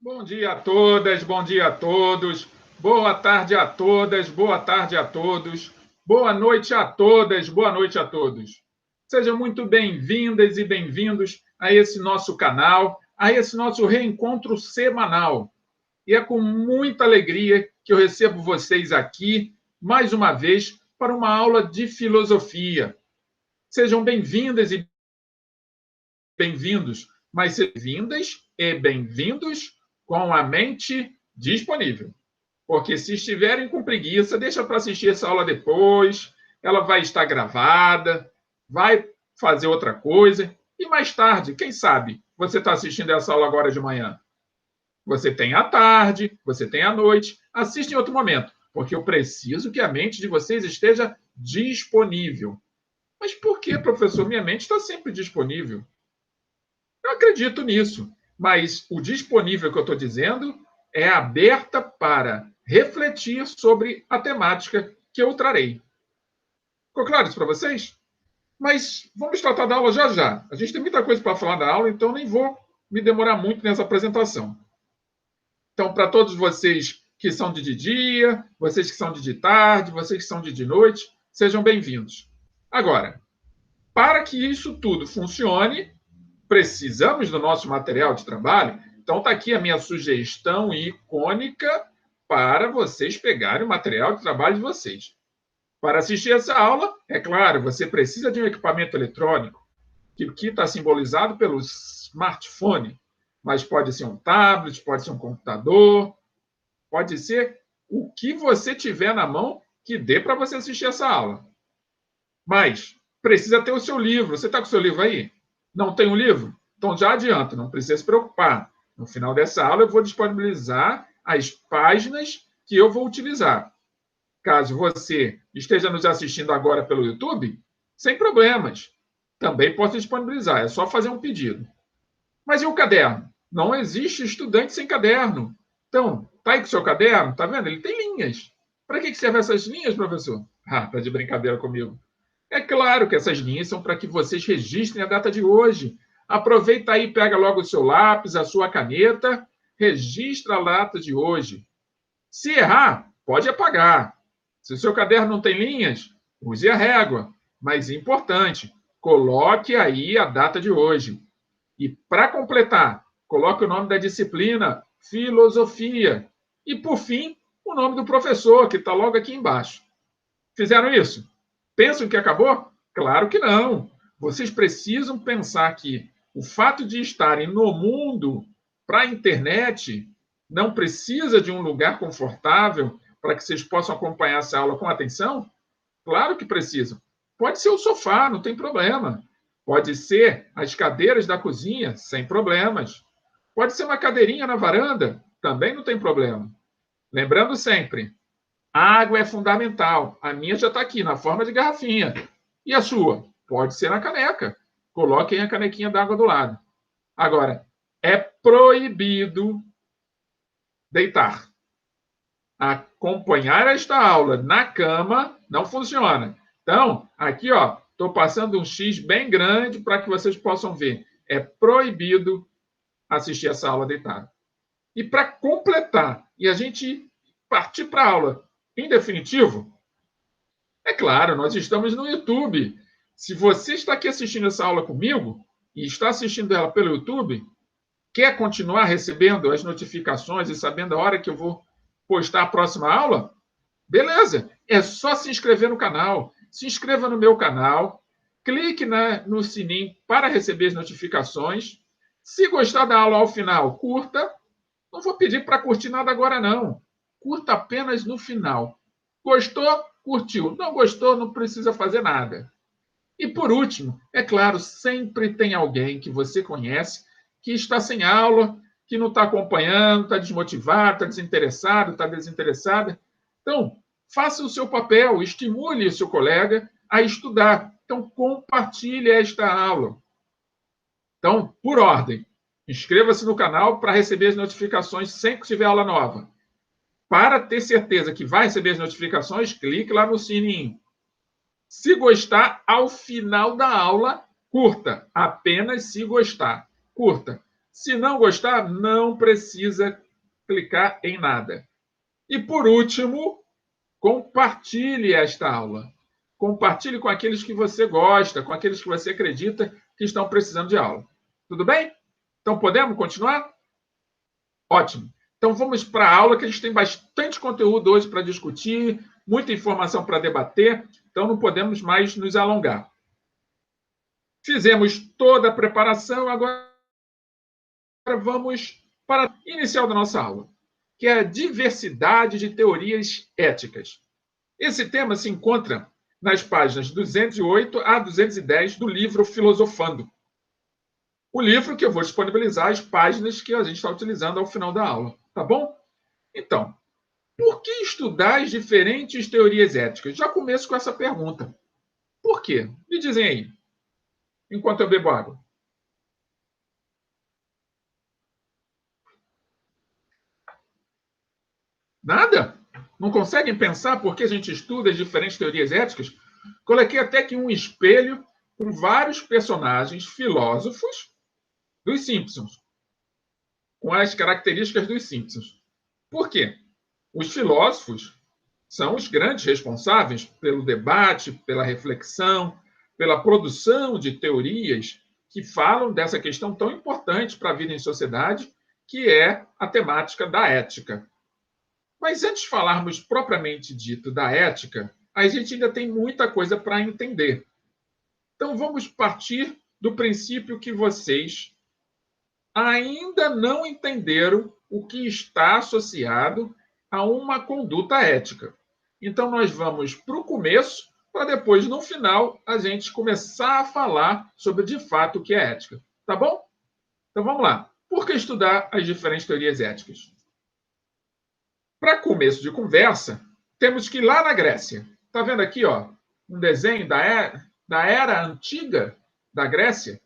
Bom dia a todas, bom dia a todos, boa tarde a todas, boa tarde a todos, boa noite a todas, boa noite a todos. Sejam muito bem-vindas e bem-vindos a esse nosso canal, a esse nosso reencontro semanal. E é com muita alegria que eu recebo vocês aqui, mais uma vez, para uma aula de filosofia. Sejam bem-vindas e bem-vindos, mas bem-vindas e bem-vindos com a mente disponível. Porque se estiverem com preguiça, deixa para assistir essa aula depois, ela vai estar gravada, vai fazer outra coisa, e mais tarde, quem sabe, você está assistindo essa aula agora de manhã. Você tem à tarde, você tem à noite, assiste em outro momento, porque eu preciso que a mente de vocês esteja disponível. Mas por que, professor? Minha mente está sempre disponível. Eu acredito nisso, mas o disponível que eu estou dizendo é aberta para refletir sobre a temática que eu trarei. Ficou claro isso para vocês? Mas vamos tratar da aula já já. A gente tem muita coisa para falar da aula, então nem vou me demorar muito nessa apresentação. Então, para todos vocês que são de dia, vocês que são de tarde, vocês que são de noite, sejam bem-vindos. Agora, para que isso tudo funcione, precisamos do nosso material de trabalho. Então, está aqui a minha sugestão icônica para vocês pegarem o material de trabalho de vocês. Para assistir essa aula, é claro, você precisa de um equipamento eletrônico, que aqui está simbolizado pelo smartphone, mas pode ser um tablet, pode ser um computador, pode ser o que você tiver na mão que dê para você assistir essa aula. Mas precisa ter o seu livro. Você está com o seu livro aí? Não tem um livro? Então já adianta, não precisa se preocupar. No final dessa aula eu vou disponibilizar as páginas que eu vou utilizar. Caso você esteja nos assistindo agora pelo YouTube, sem problemas. Também posso disponibilizar, é só fazer um pedido. Mas e o caderno? Não existe estudante sem caderno. Então, tá aí com o seu caderno, tá vendo? Ele tem linhas. Para que servem essas linhas, professor? Ah, tá de brincadeira comigo. É claro que essas linhas são para que vocês registrem a data de hoje. Aproveita aí, pega logo o seu lápis, a sua caneta, registra a data de hoje. Se errar, pode apagar. Se o seu caderno não tem linhas, use a régua. Mas importante, coloque aí a data de hoje. E para completar, coloque o nome da disciplina, filosofia. E, por fim, o nome do professor, que está logo aqui embaixo. Fizeram isso? Pensam que acabou? Claro que não. Vocês precisam pensar que o fato de estarem no mundo para a internet não precisa de um lugar confortável para que vocês possam acompanhar essa aula com atenção? Claro que precisam. Pode ser o sofá, não tem problema. Pode ser as cadeiras da cozinha, sem problemas. Pode ser uma cadeirinha na varanda, também não tem problema. Lembrando sempre, a água é fundamental. A minha já está aqui, na forma de garrafinha. E a sua? Pode ser na caneca. Coloquem a canequinha d'água do lado. Agora, é proibido deitar. Acompanhar esta aula na cama não funciona. Então, aqui, ó, estou passando um X bem grande para que vocês possam ver. É proibido assistir essa aula deitado. E para completar, e a gente partir para a aula em definitivo, é claro, nós estamos no YouTube. Se você está aqui assistindo essa aula comigo e está assistindo ela pelo YouTube, quer continuar recebendo as notificações e sabendo a hora que eu vou postar a próxima aula? Beleza, é só se inscrever no canal. Se inscreva no meu canal, clique no sininho para receber as notificações. Se gostar da aula ao final, curta. Não vou pedir para curtir nada agora, não. Curta apenas no final. Gostou? Curtiu. Não gostou? Não precisa fazer nada. E por último, é claro, sempre tem alguém que você conhece que está sem aula, que não está acompanhando, está desmotivado, está desinteressado, está desinteressada. Então, faça o seu papel, estimule o seu colega a estudar. Então, compartilhe esta aula. Então, por ordem, inscreva-se no canal para receber as notificações sempre que tiver aula nova. Para ter certeza que vai receber as notificações, clique lá no sininho. Se gostar, ao final da aula, curta. Apenas se gostar. Curta. Se não gostar, não precisa clicar em nada. E, por último, compartilhe esta aula. Compartilhe com aqueles que você gosta, com aqueles que você acredita que estão precisando de aula. Tudo bem? Então, podemos continuar? Ótimo. Então, vamos para a aula, que a gente tem bastante conteúdo hoje para discutir, muita informação para debater, então não podemos mais nos alongar. Fizemos toda a preparação, agora vamos para o inicial da nossa aula, que é a diversidade de teorias éticas. Esse tema se encontra nas páginas 208 a 210 do livro Filosofando. O livro que eu vou disponibilizar as páginas que a gente está utilizando ao final da aula, tá bom? Então, por que estudar as diferentes teorias éticas? Já começo com essa pergunta. Por quê? Me dizem aí, enquanto eu bebo água. Nada? Não conseguem pensar por que a gente estuda as diferentes teorias éticas? Coloquei até aqui um espelho com vários personagens filósofos dos Simpsons, com as características dos Simpsons. Por quê? Os filósofos são os grandes responsáveis pelo debate, pela reflexão, pela produção de teorias que falam dessa questão tão importante para a vida em sociedade, que é a temática da ética. Mas antes de falarmos propriamente dito da ética, a gente ainda tem muita coisa para entender. Então vamos partir do princípio que vocês ainda não entenderam o que está associado a uma conduta ética. Então, nós vamos para o começo, para depois, no final, a gente começar a falar sobre, de fato, o que é ética. Tá bom? Então, vamos lá. Por que estudar as diferentes teorias éticas? Para começo de conversa, temos que ir lá na Grécia. Está vendo aqui, ó, um desenho da era antiga da Grécia?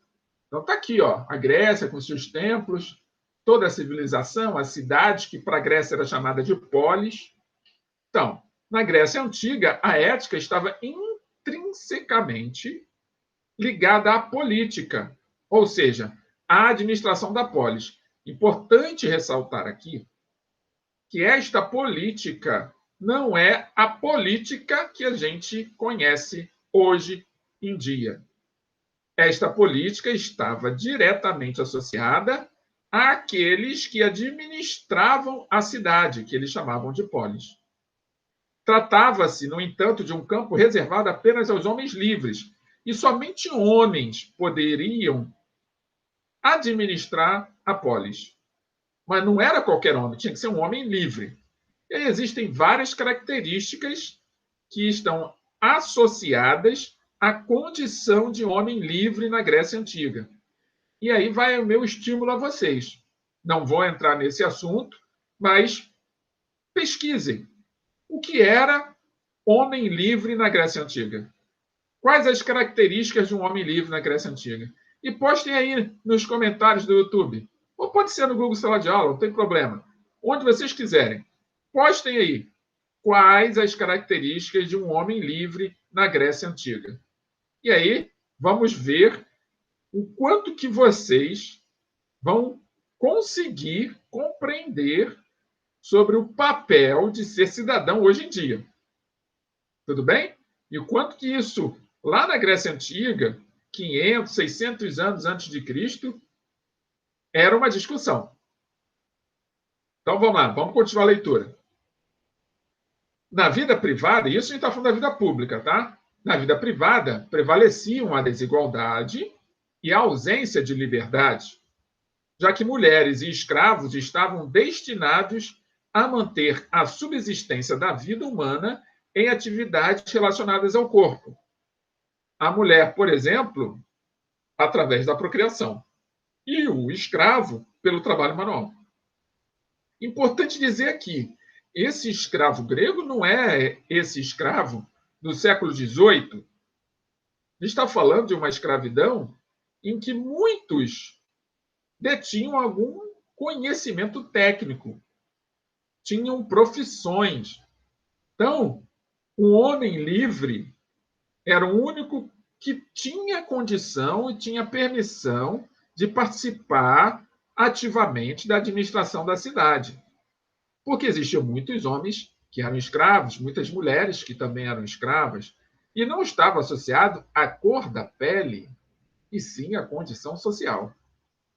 Então está aqui, ó, a Grécia com seus templos, toda a civilização, a cidade que para a Grécia era chamada de polis. Então, na Grécia Antiga, a ética estava intrinsecamente ligada à política, ou seja, à administração da polis. Importante ressaltar aqui que esta política não é a política que a gente conhece hoje em dia. Esta política estava diretamente associada àqueles que administravam a cidade, que eles chamavam de polis. Tratava-se, no entanto, de um campo reservado apenas aos homens livres, e somente homens poderiam administrar a polis. Mas não era qualquer homem, tinha que ser um homem livre. E aí existem várias características que estão associadas à condição de homem livre na Grécia Antiga. E aí vai o meu estímulo a vocês. Não vou entrar nesse assunto, mas pesquisem. O que era homem livre na Grécia Antiga? Quais as características de um homem livre na Grécia Antiga? E postem aí nos comentários do YouTube. Ou pode ser no Google Sala de Aula, não tem problema. Onde vocês quiserem. Postem aí quais as características de um homem livre na Grécia Antiga. E aí, vamos ver o quanto que vocês vão conseguir compreender sobre o papel de ser cidadão hoje em dia. Tudo bem? E o quanto que isso, lá na Grécia Antiga, 500, 600 anos antes de Cristo, era uma discussão. Então, vamos lá, vamos continuar a leitura. Na vida privada, isso a gente está falando da vida pública, tá? Na vida privada, prevaleciam a desigualdade e a ausência de liberdade, já que mulheres e escravos estavam destinados a manter a subsistência da vida humana em atividades relacionadas ao corpo. A mulher, por exemplo, através da procriação, e o escravo pelo trabalho manual. Importante dizer aqui, esse escravo grego não é esse escravo do século XVIII. Está falando de uma escravidão em que muitos detinham algum conhecimento técnico, tinham profissões. Então, o homem livre era o único que tinha condição e tinha permissão de participar ativamente da administração da cidade. Porque existiam muitos homens que eram escravos, muitas mulheres que também eram escravas, e não estava associado à cor da pele, e sim à condição social.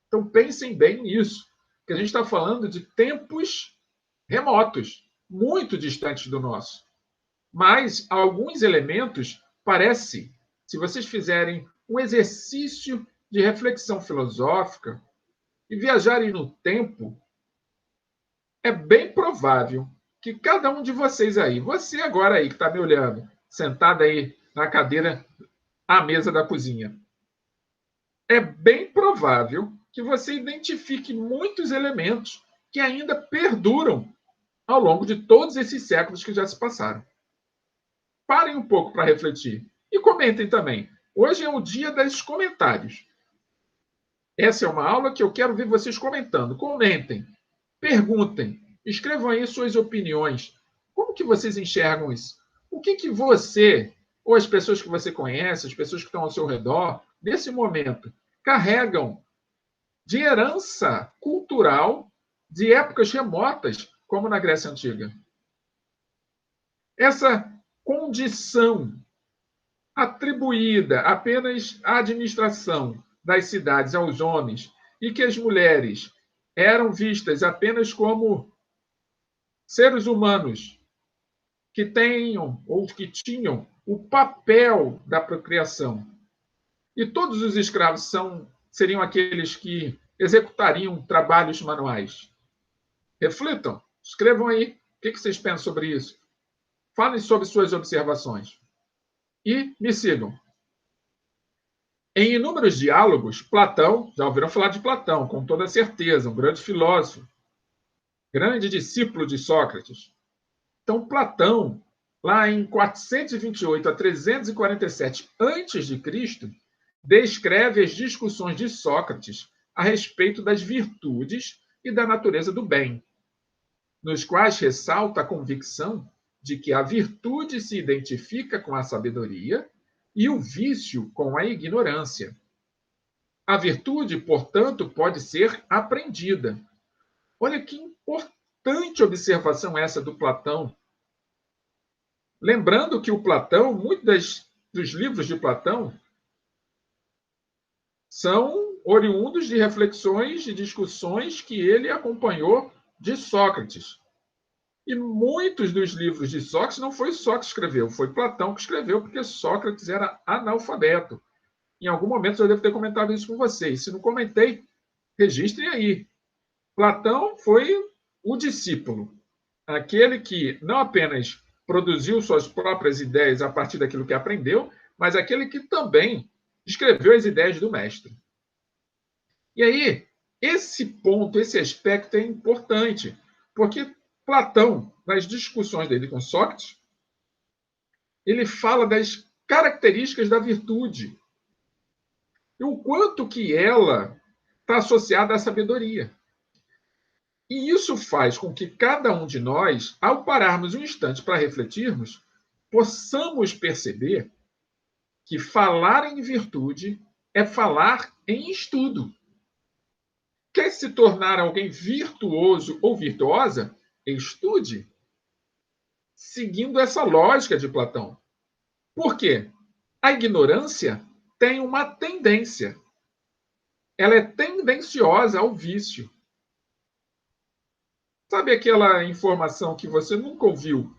Então, pensem bem nisso, que a gente está falando de tempos remotos, muito distantes do nosso. Mas alguns elementos parece, se vocês fizerem um exercício de reflexão filosófica e viajarem no tempo, é bem provável que cada um de vocês aí, você agora aí que está me olhando, sentado aí na cadeira à mesa da cozinha, é bem provável que você identifique muitos elementos que ainda perduram ao longo de todos esses séculos que já se passaram. Parem um pouco para refletir e comentem também. Hoje é o dia dos comentários. Essa é uma aula que eu quero ver vocês comentando. Comentem, perguntem, escrevam aí suas opiniões. Como que vocês enxergam isso? O que que você, ou as pessoas que você conhece, as pessoas que estão ao seu redor, nesse momento, carregam de herança cultural de épocas remotas, como na Grécia Antiga? Essa condição atribuída apenas à administração das cidades aos homens e que as mulheres eram vistas apenas como seres humanos que tenham ou que tinham o papel da procriação. E todos os escravos seriam aqueles que executariam trabalhos manuais. Reflitam, escrevam aí. O que vocês pensam sobre isso? Falem sobre suas observações. E me sigam. Em inúmeros diálogos, Platão, já ouviram falar de Platão, com toda certeza, um grande filósofo, grande discípulo de Sócrates. Então, Platão, lá em 428 a 347 a.C., descreve as discussões de Sócrates a respeito das virtudes e da natureza do bem, nos quais ressalta a convicção de que a virtude se identifica com a sabedoria e o vício com a ignorância. A virtude, portanto, pode ser aprendida. Olha que importante observação essa do Platão. Lembrando que o Platão, muitos dos livros de Platão são oriundos de reflexões e discussões que ele acompanhou de Sócrates. E muitos dos livros de Sócrates não foi Sócrates que escreveu, foi Platão que escreveu, porque Sócrates era analfabeto. Em algum momento eu devo ter comentado isso com vocês. Se não comentei, registrem aí. Platão foi o discípulo, aquele que não apenas produziu suas próprias ideias a partir daquilo que aprendeu, mas aquele que também escreveu as ideias do mestre. E aí, esse ponto, esse aspecto é importante, porque Platão, nas discussões dele com Sócrates, ele fala das características da virtude e o quanto que ela está associada à sabedoria. E isso faz com que cada um de nós, ao pararmos um instante para refletirmos, possamos perceber que falar em virtude é falar em estudo. Quer se tornar alguém virtuoso ou virtuosa? Estude. Seguindo essa lógica de Platão. Por quê? A ignorância tem uma tendência. Ela é tendenciosa ao vício. Sabe aquela informação que você nunca ouviu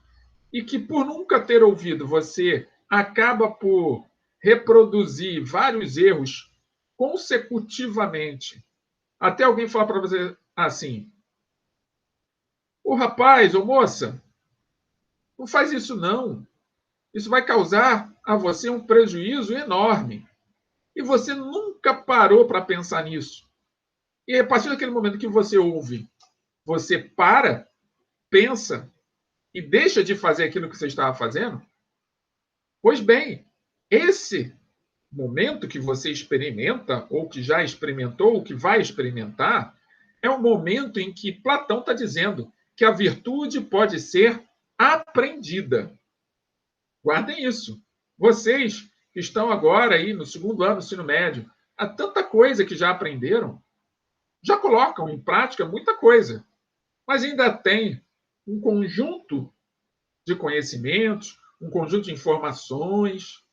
e que, por nunca ter ouvido, você acaba por reproduzir vários erros consecutivamente, até alguém falar para você assim: "Ô rapaz, ô moça, não faz isso não. Isso vai causar a você um prejuízo enorme." E você nunca parou para pensar nisso. E a partir daquele momento que você ouve, você para, pensa e deixa de fazer aquilo que você estava fazendo? Pois bem, esse momento que você experimenta, ou que já experimentou, ou que vai experimentar, é um momento em que Platão está dizendo que a virtude pode ser aprendida. Guardem isso. Vocês que estão agora aí no segundo ano do ensino médio, há tanta coisa que já aprenderam. já colocam em prática muita coisa, mas ainda tem um conjunto de conhecimentos, um conjunto de informações,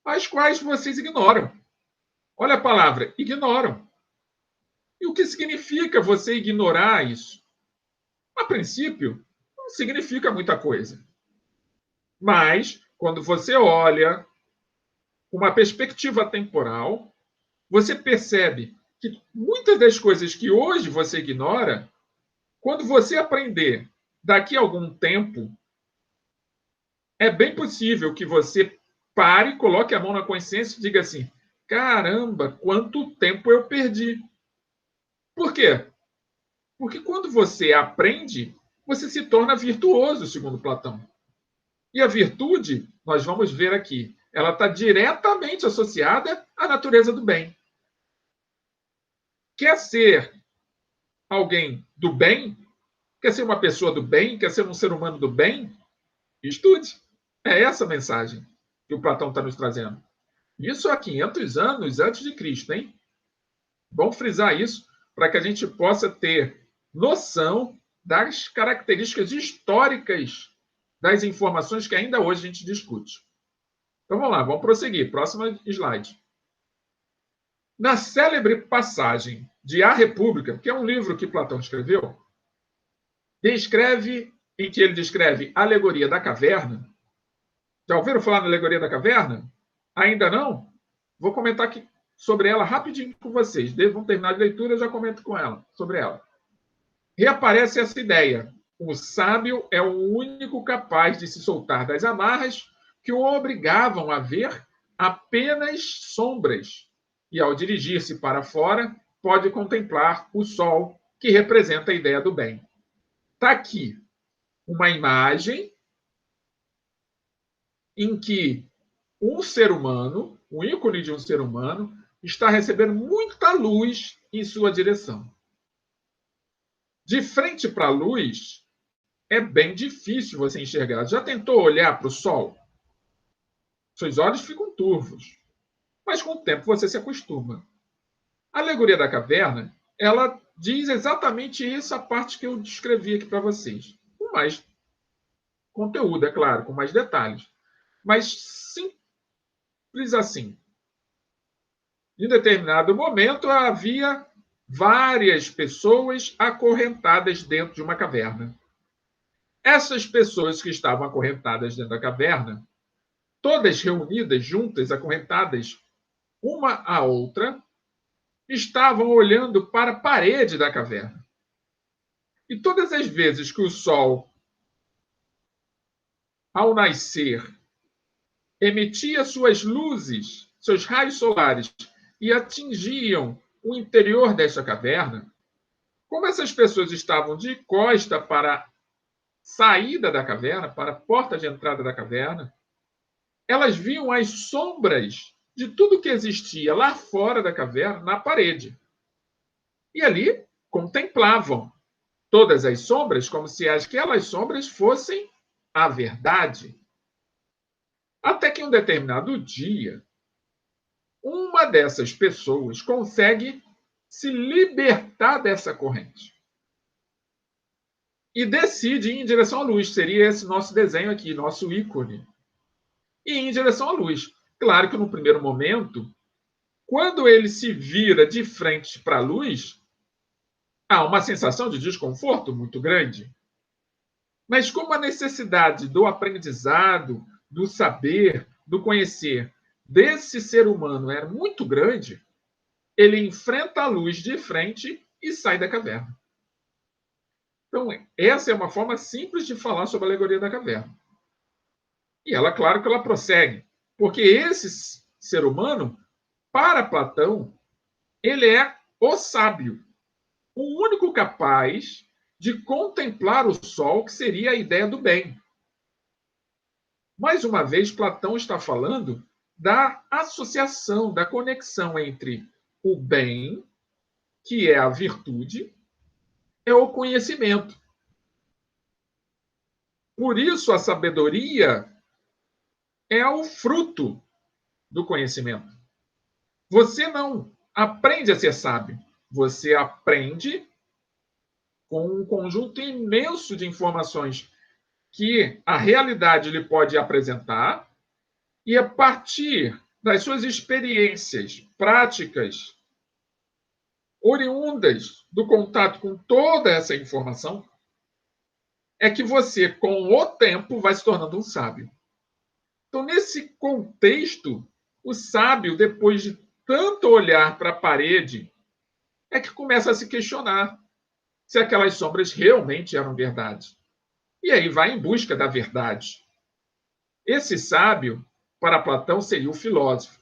as quais vocês ignoram. Olha a palavra, ignoram. E o que significa você ignorar isso? A princípio, não significa muita coisa. Mas, quando você olha uma perspectiva temporal, você percebe que muitas das coisas que hoje você ignora, quando você aprender daqui a algum tempo, é bem possível que você pare, coloque a mão na consciência e diga assim: caramba, quanto tempo eu perdi. Por quê? Porque quando você aprende, você se torna virtuoso, segundo Platão. E a virtude, nós vamos ver aqui, ela está diretamente associada à natureza do bem. Quer ser alguém do bem? Quer ser uma pessoa do bem? Quer ser um ser humano do bem? Estude. É essa a mensagem que o Platão está nos trazendo. Isso há 500 anos antes de Cristo, hein? Vamos frisar isso para que a gente possa ter noção das características históricas das informações que ainda hoje a gente discute. Então vamos lá, vamos prosseguir. Próximo slide. Na célebre passagem de A República, que é um livro que Platão escreveu, em que ele descreve a alegoria da caverna. Já ouviram falar na alegoria da caverna? Ainda não? Vou comentar aqui sobre ela rapidinho com vocês. Vamos terminar a leitura, eu já comento com ela, sobre ela. Reaparece essa ideia. O sábio é o único capaz de se soltar das amarras que o obrigavam a ver apenas sombras. E, ao dirigir-se para fora, pode contemplar o sol, que representa a ideia do bem. Está aqui uma imagem em que um ser humano, um ícone de um ser humano, está recebendo muita luz em sua direção. De frente para a luz, é bem difícil você enxergar. Já tentou olhar para o sol? Seus olhos ficam turvos. Mas com o tempo você se acostuma. A alegoria da caverna, ela diz exatamente essa parte que eu descrevi aqui para vocês. Com mais conteúdo, é claro, com mais detalhes. Mas simples assim. Em determinado momento, havia várias pessoas acorrentadas dentro de uma caverna. Essas pessoas que estavam acorrentadas dentro da caverna, todas reunidas, juntas, acorrentadas, uma à outra, estavam olhando para a parede da caverna. E todas as vezes que o sol, ao nascer, emitia suas luzes, seus raios solares, e atingiam o interior desta caverna, como essas pessoas estavam de costa para a saída da caverna, para a porta de entrada da caverna, elas viam as sombras de tudo que existia lá fora da caverna, na parede. E ali contemplavam todas as sombras como se aquelas sombras fossem a verdade. Até que em um determinado dia, uma dessas pessoas consegue se libertar dessa corrente e decide ir em direção à luz. Seria esse nosso desenho aqui, nosso ícone. E ir em direção à luz. Claro que no primeiro momento, quando ele se vira de frente para a luz, há uma sensação de desconforto muito grande. Mas como a necessidade do aprendizado, do saber, do conhecer desse ser humano era muito grande, ele enfrenta a luz de frente e sai da caverna. Então, essa é uma forma simples de falar sobre a alegoria da caverna. E ela, claro que ela prossegue, porque esse ser humano, para Platão, ele é o sábio, o único capaz de contemplar o sol, que seria a ideia do bem. Mais uma vez, Platão está falando da associação, da conexão entre o bem, que é a virtude, e o conhecimento. Por isso, a sabedoria é o fruto do conhecimento. Você não aprende a ser sábio. Você aprende com um conjunto imenso de informações que a realidade lhe pode apresentar, e a partir das suas experiências práticas, oriundas do contato com toda essa informação, é que você, com o tempo, vai se tornando um sábio. Então, nesse contexto, o sábio, depois de tanto olhar para a parede, é que começa a se questionar se aquelas sombras realmente eram verdade. E aí vai em busca da verdade. Esse sábio, para Platão, seria o filósofo.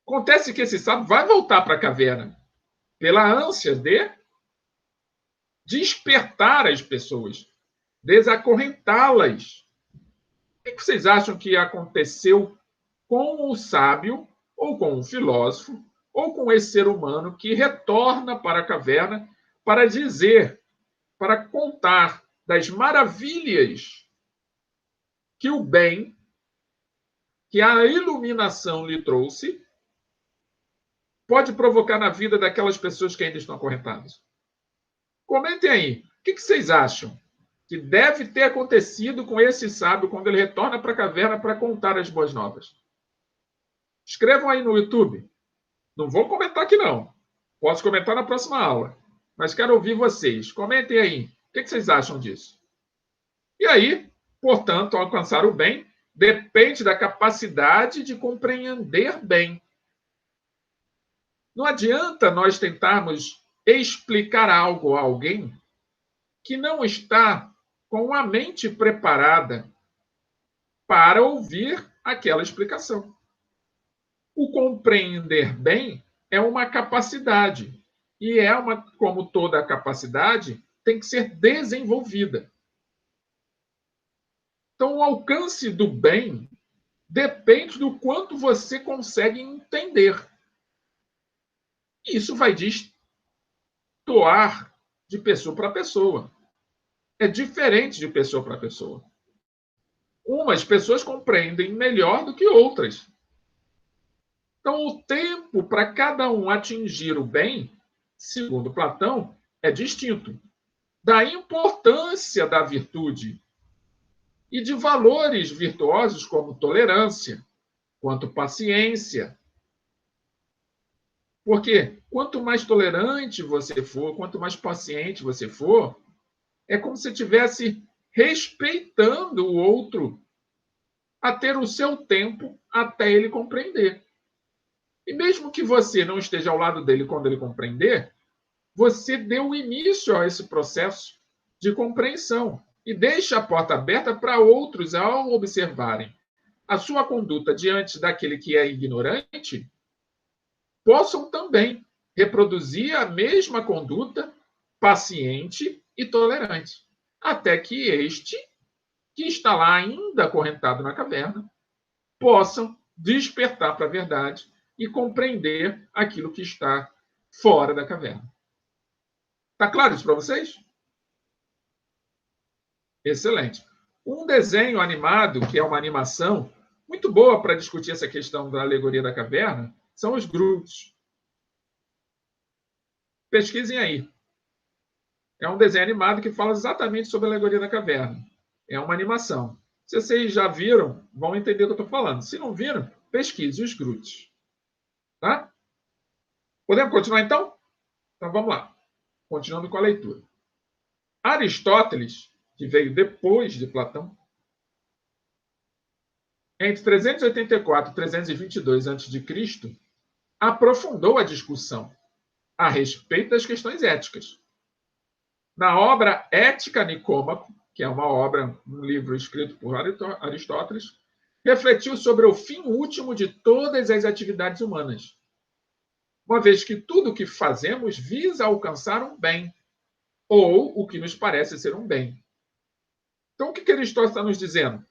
Acontece que esse sábio vai voltar para a caverna pela ânsia de despertar as pessoas, desacorrentá-las. O que vocês acham que aconteceu com o sábio, ou com o filósofo, ou com esse ser humano que retorna para a caverna para dizer, para contar das maravilhas que o bem, que a iluminação lhe trouxe, pode provocar na vida daquelas pessoas que ainda estão acorrentadas? Comentem aí. O que vocês acham que deve ter acontecido com esse sábio quando ele retorna para a caverna para contar as boas novas? Escrevam aí no YouTube. Não vou comentar aqui, não. Posso comentar na próxima aula. Mas quero ouvir vocês. Comentem aí. O que vocês acham disso? E aí, portanto, alcançar o bem depende da capacidade de compreender bem. Não adianta nós tentarmos explicar algo a alguém que não está com a mente preparada para ouvir aquela explicação. O compreender bem é uma capacidade, e como toda capacidade, tem que ser desenvolvida. Então, o alcance do bem depende do quanto você consegue entender. Isso vai destoar de pessoa para pessoa. É diferente de pessoa para pessoa. Umas pessoas compreendem melhor do que outras. Então, o tempo para cada um atingir o bem, segundo Platão, é distinto. Da importância da virtude e de valores virtuosos como tolerância, quanto paciência. Porque quanto mais tolerante você for, quanto mais paciente você for, é como se estivesse respeitando o outro a ter o seu tempo até ele compreender. E mesmo que você não esteja ao lado dele quando ele compreender, você deu início a esse processo de compreensão e deixa a porta aberta para outros, ao observarem a sua conduta diante daquele que é ignorante, possam também reproduzir a mesma conduta paciente e tolerante, até que este, que está lá ainda acorrentado na caverna, possam despertar para a verdade e compreender aquilo que está fora da caverna. Está claro isso para vocês? Excelente. Um desenho animado, que é uma animação muito boa para discutir essa questão da alegoria da caverna, são os Groots. Pesquisem aí. É um desenho animado que fala exatamente sobre a alegoria da caverna. É uma animação. Se vocês já viram, vão entender o que eu estou falando. Se não viram, pesquise os Groots. Tá? Podemos continuar, então? Então, vamos lá. Continuando com a leitura. Aristóteles, que veio depois de Platão, entre 384 e 322 a.C., aprofundou a discussão a respeito das questões éticas. Na obra Ética Nicômaco, que é uma obra, um livro escrito por Aristóteles, refletiu sobre o fim último de todas as atividades humanas, uma vez que tudo o que fazemos visa alcançar um bem, ou o que nos parece ser um bem. Então, o que Aristóteles está nos dizendo?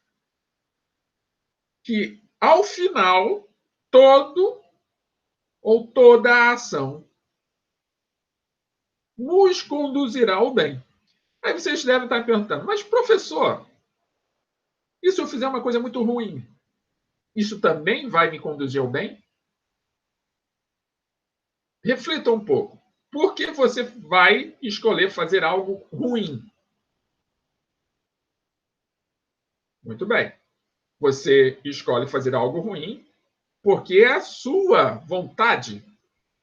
Que, ao final, todo ou toda a ação nos conduzirá ao bem. Aí vocês devem estar perguntando, mas professor, e se eu fizer uma coisa muito ruim? Isso também vai me conduzir ao bem? Reflita um pouco. Por que você vai escolher fazer algo ruim? Muito bem. Você escolhe fazer algo ruim porque é a sua vontade,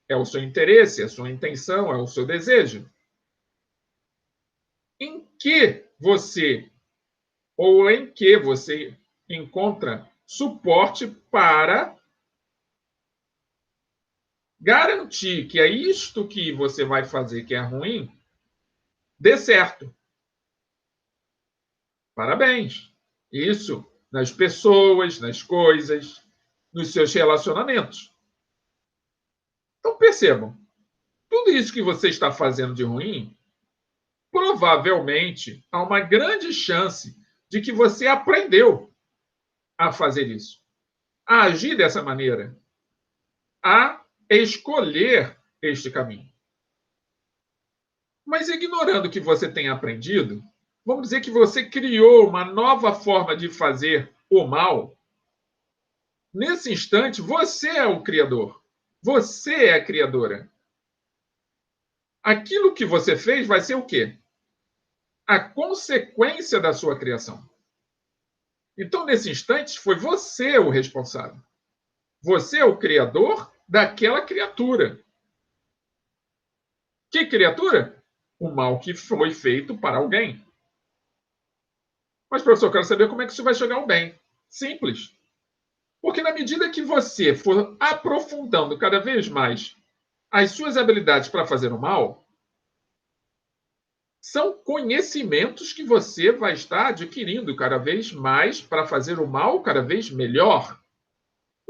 é o seu interesse, é a sua intenção, é o seu desejo. Em que você encontra suporte para garantir que é isto que você vai fazer que é ruim, dê certo. Parabéns. Isso nas pessoas, nas coisas, nos seus relacionamentos. Então percebam, tudo isso que você está fazendo de ruim, provavelmente há uma grande chance de que você aprendeu a fazer isso, a agir dessa maneira, a escolher este caminho. Mas ignorando o que você tem aprendido, vamos dizer que você criou uma nova forma de fazer o mal. Nesse instante, você é o criador. Você é a criadora. Aquilo que você fez vai ser o quê? A consequência da sua criação. Então, nesse instante, foi você o responsável. Você é o criador daquela criatura. Que criatura? O mal que foi feito para alguém. Mas, professor, eu quero saber como é que isso vai chegar ao bem. Simples. Porque na medida que você for aprofundando cada vez mais as suas habilidades para fazer o mal, são conhecimentos que você vai estar adquirindo cada vez mais para fazer o mal cada vez melhor.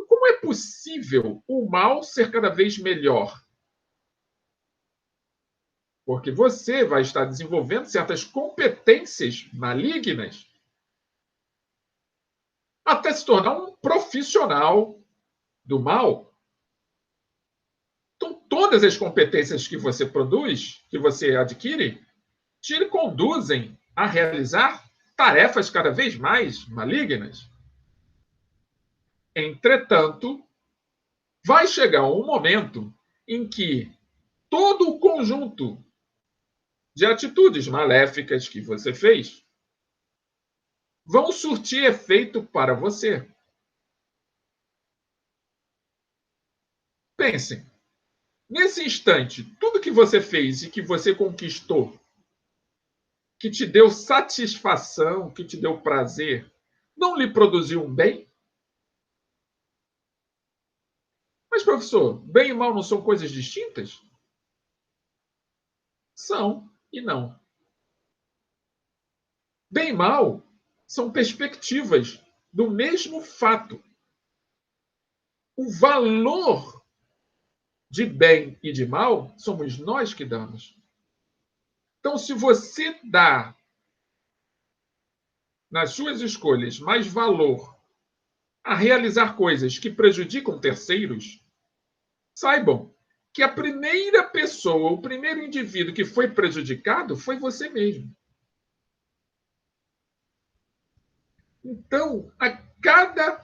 Como é possível o mal ser cada vez melhor? Porque você vai estar desenvolvendo certas competências malignas até se tornar um profissional do mal. Então, todas as competências que você produz, que você adquire, te conduzem a realizar tarefas cada vez mais malignas. Entretanto, vai chegar um momento em que todo o conjunto de atitudes maléficas que você fez vão surtir efeito para você. Pensem, nesse instante, tudo que você fez e que você conquistou, que te deu satisfação, que te deu prazer, não lhe produziu um bem? Mas, professor, bem e mal não são coisas distintas? São e não. Bem e mal são perspectivas do mesmo fato. O valor de bem e de mal somos nós que damos. Então, se você dá nas suas escolhas mais valor a realizar coisas que prejudicam terceiros, saibam que a primeira pessoa, o primeiro indivíduo que foi prejudicado foi você mesmo. Então, a cada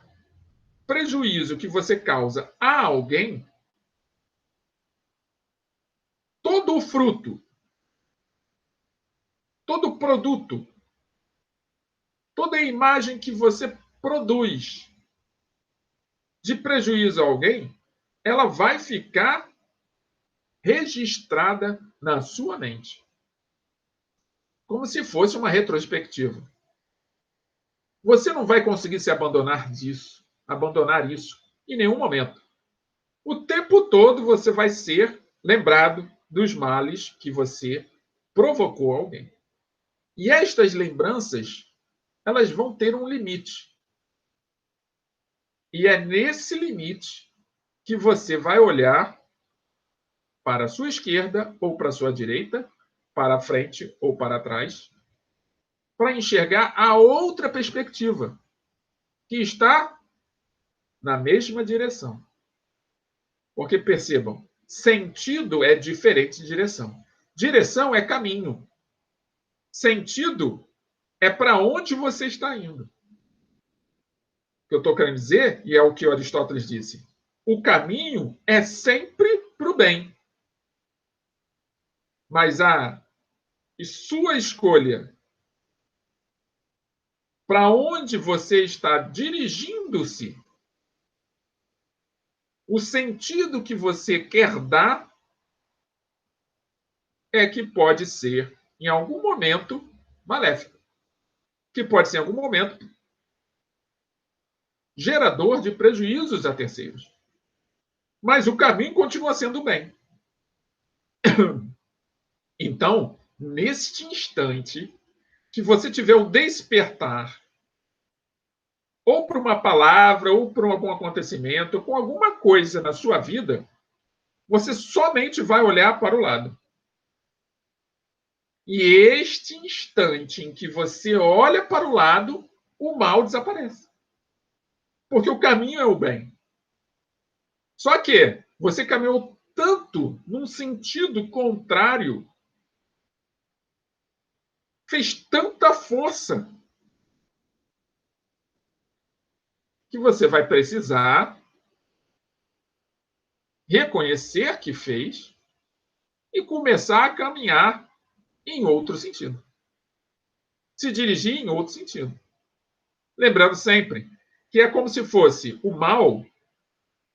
prejuízo que você causa a alguém, todo o fruto, todo o produto, toda a imagem que você produz de prejuízo a alguém, ela vai ficar registrada na sua mente, como se fosse uma retrospectiva. Você não vai conseguir se abandonar isso em nenhum momento. O tempo todo você vai ser lembrado dos males que você provocou a alguém. E estas lembranças, elas vão ter um limite. E é nesse limite que você vai olhar para a sua esquerda ou para a sua direita, para a frente ou para trás, para enxergar a outra perspectiva, que está na mesma direção. Porque percebam, sentido é diferente de direção. Direção é caminho. Sentido é para onde você está indo. O que eu estou querendo dizer, e é o que Aristóteles disse, o caminho é sempre para o bem. Mas a sua escolha, para onde você está dirigindo-se, o sentido que você quer dar, é que pode ser, em algum momento, maléfico. Que pode ser, em algum momento, gerador de prejuízos a terceiros. Mas o caminho continua sendo o bem. Então, neste instante que você tiver o despertar, ou por uma palavra, ou por algum acontecimento, ou com alguma coisa na sua vida, você somente vai olhar para o lado. E este instante em que você olha para o lado, o mal desaparece. Porque o caminho é o bem. Só que você caminhou tanto num sentido contrário, fez tanta força, que você vai precisar reconhecer que fez e começar a caminhar em outro sentido. Se dirigir em outro sentido. Lembrando sempre que é como se fosse o mal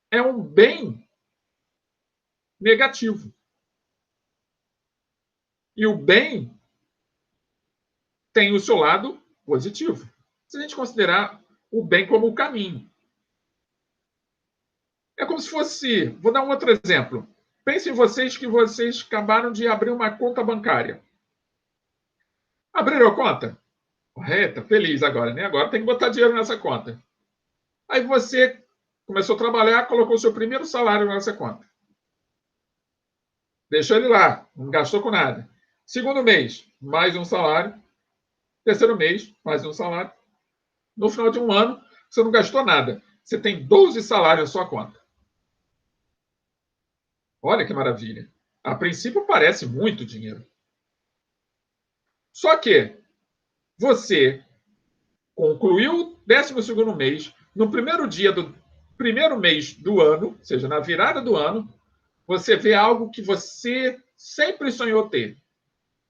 é um bem negativo. E o bem tem o seu lado positivo. Se a gente considerar o bem como o caminho. É como se fosse... Vou dar um outro exemplo. Pensem vocês que vocês acabaram de abrir uma conta bancária. Abriram a conta? Eita, feliz agora, né? Agora tem que botar dinheiro nessa conta. Aí você começou a trabalhar, colocou o seu primeiro salário nessa conta. Deixou ele lá, não gastou com nada. Segundo mês, mais um salário. Terceiro mês, mais um salário. No final de um ano, você não gastou nada. Você tem 12 salários na sua conta. Olha que maravilha. A princípio parece muito dinheiro. Só que você concluiu o 12º mês, no primeiro dia do primeiro mês do ano, ou seja, na virada do ano, você vê algo que você sempre sonhou ter.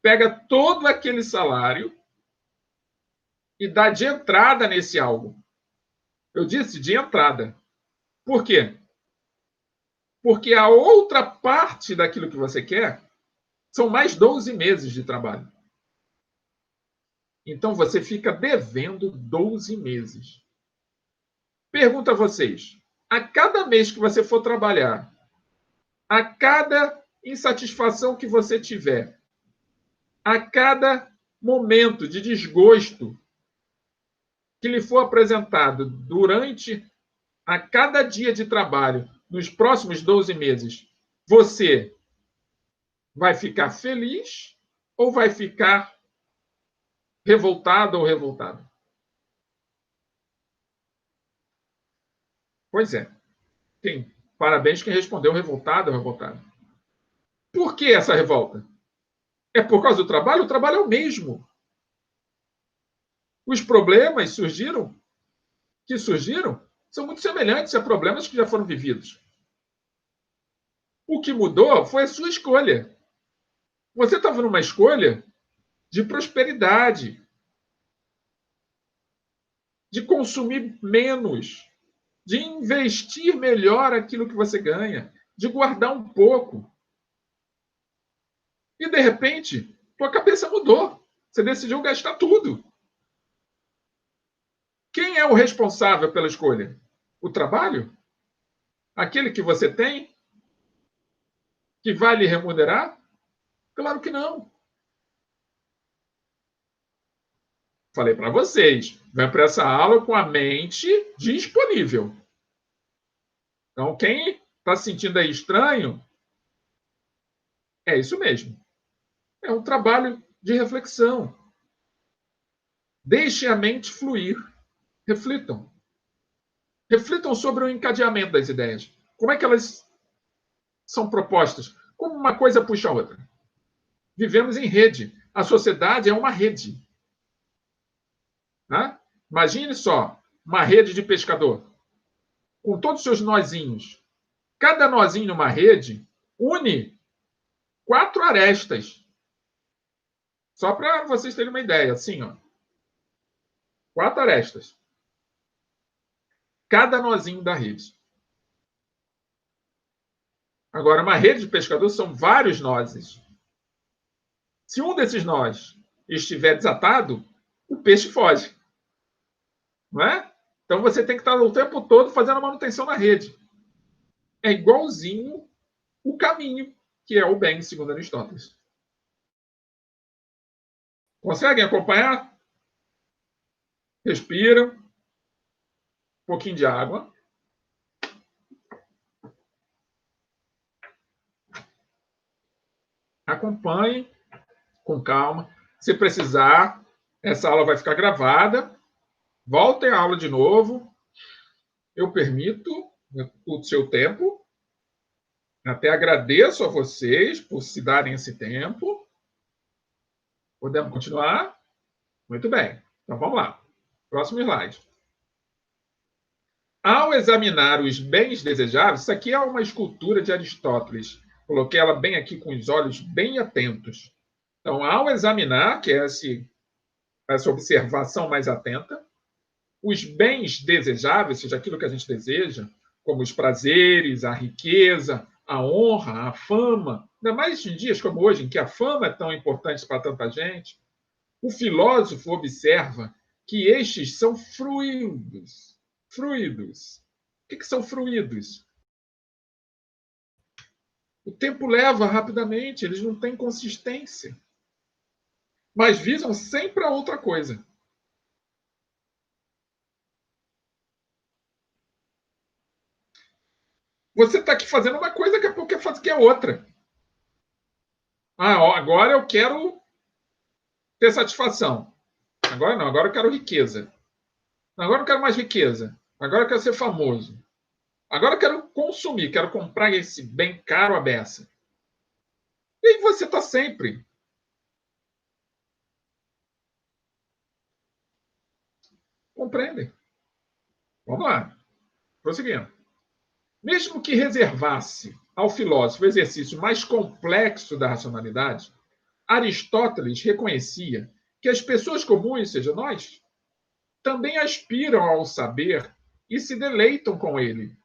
Pega todo aquele salário e dá de entrada nesse algo. Eu disse de entrada. Por quê? Porque a outra parte daquilo que você quer são mais 12 meses de trabalho. Então você fica devendo 12 meses. Pergunto a vocês: a cada mês que você for trabalhar, a cada insatisfação que você tiver, a cada momento de desgosto que lhe for apresentado durante a cada dia de trabalho nos próximos 12 meses, você vai ficar feliz ou vai ficar revoltado ou revoltado? Pois é. Parabéns quem respondeu revoltado ou revoltado. Por que essa revolta? É por causa do trabalho? O trabalho é o mesmo. Os problemas que surgiram, são muito semelhantes a problemas que já foram vividos. O que mudou foi a sua escolha. Você estava numa escolha de prosperidade, de consumir menos, de investir melhor aquilo que você ganha, de guardar um pouco. E, de repente, tua cabeça mudou. Você decidiu gastar tudo. Quem é o responsável pela escolha? O trabalho? Aquele que você tem? Que vai lhe remunerar? Claro que não. Falei para vocês, vem para essa aula com a mente disponível. Então, quem está se sentindo aí estranho, é isso mesmo. É um trabalho de reflexão. Deixe a mente fluir. Reflitam. Reflitam sobre o encadeamento das ideias. Como é que elas são propostas? Como uma coisa puxa a outra. Vivemos em rede. A sociedade é uma rede. Né? Imagine só, uma rede de pescador, com todos os seus nozinhos. Cada nozinho numa rede une 4 arestas. Só para vocês terem uma ideia, assim, ó. 4 arestas. Cada nozinho da rede. Agora, uma rede de pescador são vários nozes. Se um desses nós estiver desatado, o peixe foge. Não é? Então você tem que estar o tempo todo fazendo a manutenção na rede. É igualzinho o caminho, que é o bem, segundo Aristóteles. Conseguem acompanhar? Respira. Um pouquinho de água. Acompanhe com calma. Se precisar, essa aula vai ficar gravada. Voltem à aula de novo. Eu permito o seu tempo. Até agradeço a vocês por se darem esse tempo. Podemos continuar? Muito bem. Então vamos lá. Próximo slide. Ao examinar os bens desejáveis, isso aqui é uma escultura de Aristóteles. Coloquei ela bem aqui com os olhos bem atentos. Então, ao examinar, que é essa observação mais atenta, os bens desejáveis, seja aquilo que a gente deseja, como os prazeres, a riqueza, a honra, a fama, ainda mais em dias como hoje, em que a fama é tão importante para tanta gente, o filósofo observa que estes são fluidos. Fluidos. O que são fluidos? O tempo leva rapidamente, eles não têm consistência. Mas visam sempre a outra coisa. Você está aqui fazendo uma coisa, daqui a pouco quer outra. Agora eu quero ter satisfação. Agora não, agora eu quero riqueza. Agora eu não quero mais riqueza. Agora eu quero ser famoso. Agora eu quero consumir, quero comprar esse bem caro à beça. E aí você está sempre. Compreendem? Vamos lá. Prosseguindo. Mesmo que reservasse ao filósofo o exercício mais complexo da racionalidade, Aristóteles reconhecia que as pessoas comuns, seja nós, também aspiram ao saber e se deleitam com ele.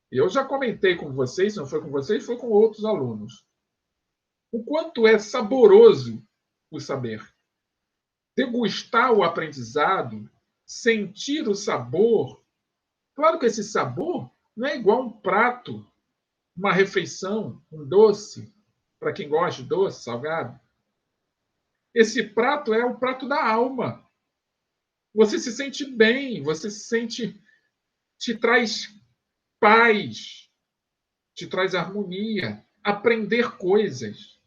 Eu já comentei com vocês, se não foi com vocês, foi com outros alunos. O quanto é saboroso o saber. Degustar o aprendizado, sentir o sabor. Claro que esse sabor não é igual a um prato, uma refeição, um doce, para quem gosta de doce, salgado. Esse prato é o prato da alma. Você se sente bem, você se sente, te traz paz, te traz harmonia, aprender coisas.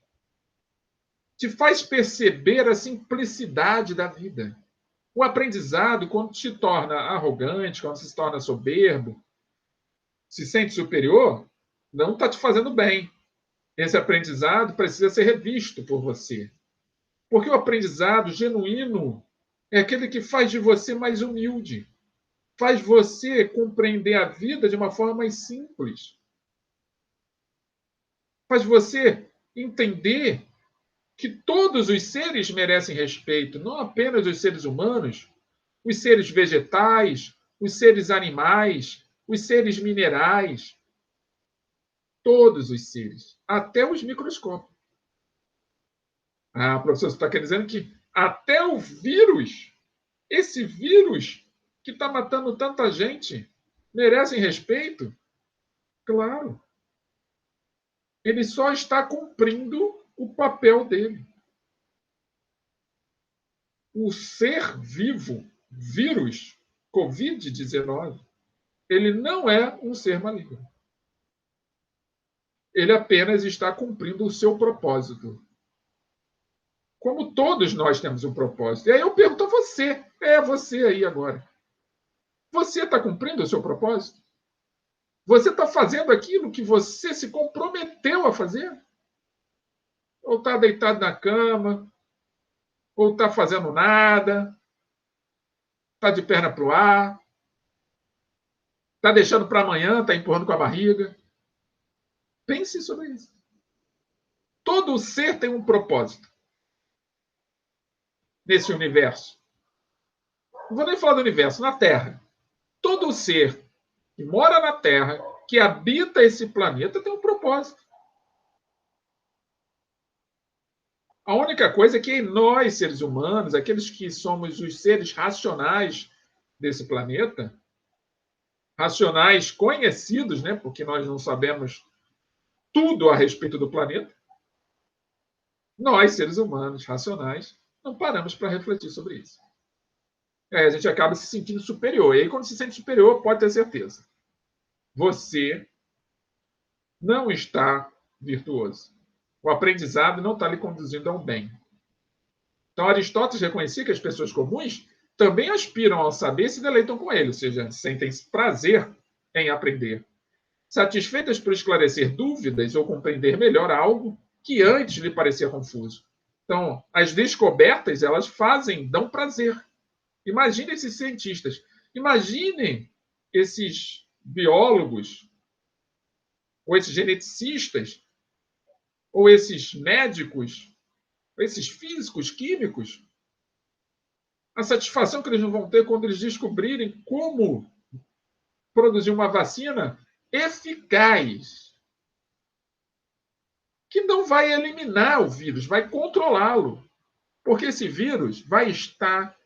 Te faz perceber a simplicidade da vida. O aprendizado, quando te torna arrogante, quando se torna soberbo, se sente superior, não está te fazendo bem. Esse aprendizado precisa ser revisto por você. Porque o aprendizado genuíno é aquele que faz de você mais humilde, faz você compreender a vida de uma forma mais simples, faz você entender que todos os seres merecem respeito, não apenas os seres humanos, os seres vegetais, os seres animais, os seres minerais, todos os seres, até os microscópios. Professor, você está querendo dizer que até o vírus, esse vírus que está matando tanta gente, merecem respeito? Claro. Ele só está cumprindo o papel dele. O ser vivo, vírus, Covid-19, ele não é um ser maligno. Ele apenas está cumprindo o seu propósito. Como todos nós temos um propósito. E aí eu pergunto a você, você aí agora. Você está cumprindo o seu propósito? Você está fazendo aquilo que você se comprometeu a fazer? Ou está deitado na cama? Ou está fazendo nada? Está de perna para o ar? Está deixando para amanhã? Está empurrando com a barriga? Pense sobre isso. Todo ser tem um propósito nesse universo. Não vou nem falar do universo, na Terra. Todo ser que mora na Terra, que habita esse planeta, tem um propósito. A única coisa é que nós, seres humanos, aqueles que somos os seres racionais desse planeta, racionais conhecidos, né, porque nós não sabemos tudo a respeito do planeta, nós, seres humanos racionais, não paramos para refletir sobre isso. Aí a gente acaba se sentindo superior. E aí, quando se sente superior, pode ter certeza. Você não está virtuoso. O aprendizado não está lhe conduzindo ao bem. Então, Aristóteles reconhecia que as pessoas comuns também aspiram ao saber e se deleitam com ele, ou seja, sentem prazer em aprender, satisfeitas por esclarecer dúvidas ou compreender melhor algo que antes lhe parecia confuso. Então, as descobertas, elas dão prazer. Imagine esses cientistas, imaginem esses biólogos, ou esses geneticistas, ou esses médicos, ou esses físicos, químicos, a satisfação que eles não vão ter quando eles descobrirem como produzir uma vacina eficaz, que não vai eliminar o vírus, vai controlá-lo. Porque esse vírus vai estar,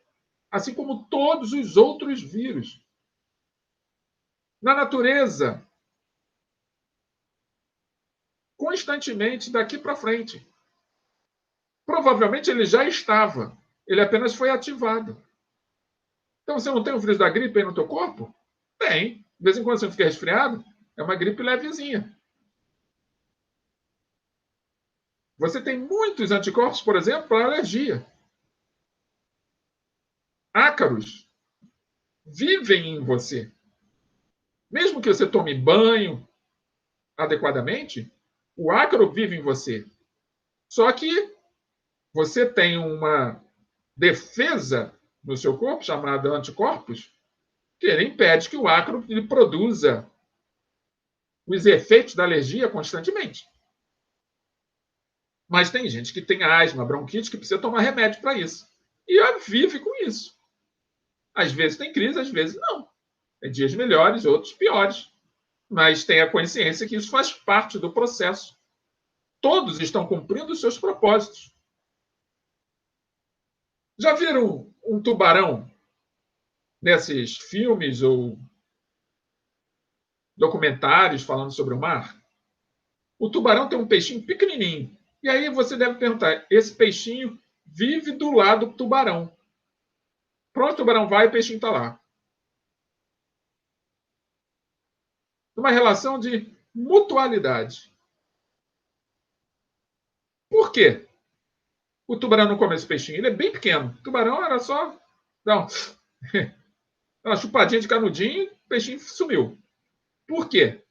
assim como todos os outros vírus, na natureza, constantemente daqui para frente. Provavelmente ele já estava, ele apenas foi ativado. Então você não tem o vírus da gripe aí no teu corpo? Tem. De vez em quando você fica resfriado, é uma gripe levezinha. Você tem muitos anticorpos, por exemplo, para alergia. Ácaros vivem em você. Mesmo que você tome banho adequadamente, o ácaro vive em você. Só que você tem uma defesa no seu corpo, chamada anticorpos, que ele impede que o ácaro lhe produza os efeitos da alergia constantemente. Mas tem gente que tem asma, bronquite, que precisa tomar remédio para isso. E vive com isso. Às vezes tem crise, às vezes não. Tem dias melhores, outros piores. Mas tenha consciência que isso faz parte do processo. Todos estão cumprindo os seus propósitos. Já viram um tubarão nesses filmes ou documentários falando sobre o mar? O tubarão tem um peixinho pequenininho. E aí você deve perguntar, esse peixinho vive do lado do tubarão. Para onde o tubarão vai, o peixinho está lá. Uma relação de mutualidade. Por quê? O tubarão não come esse peixinho. Ele é bem pequeno. O tubarão era só não, uma chupadinha de canudinho, o peixinho sumiu. Por quê?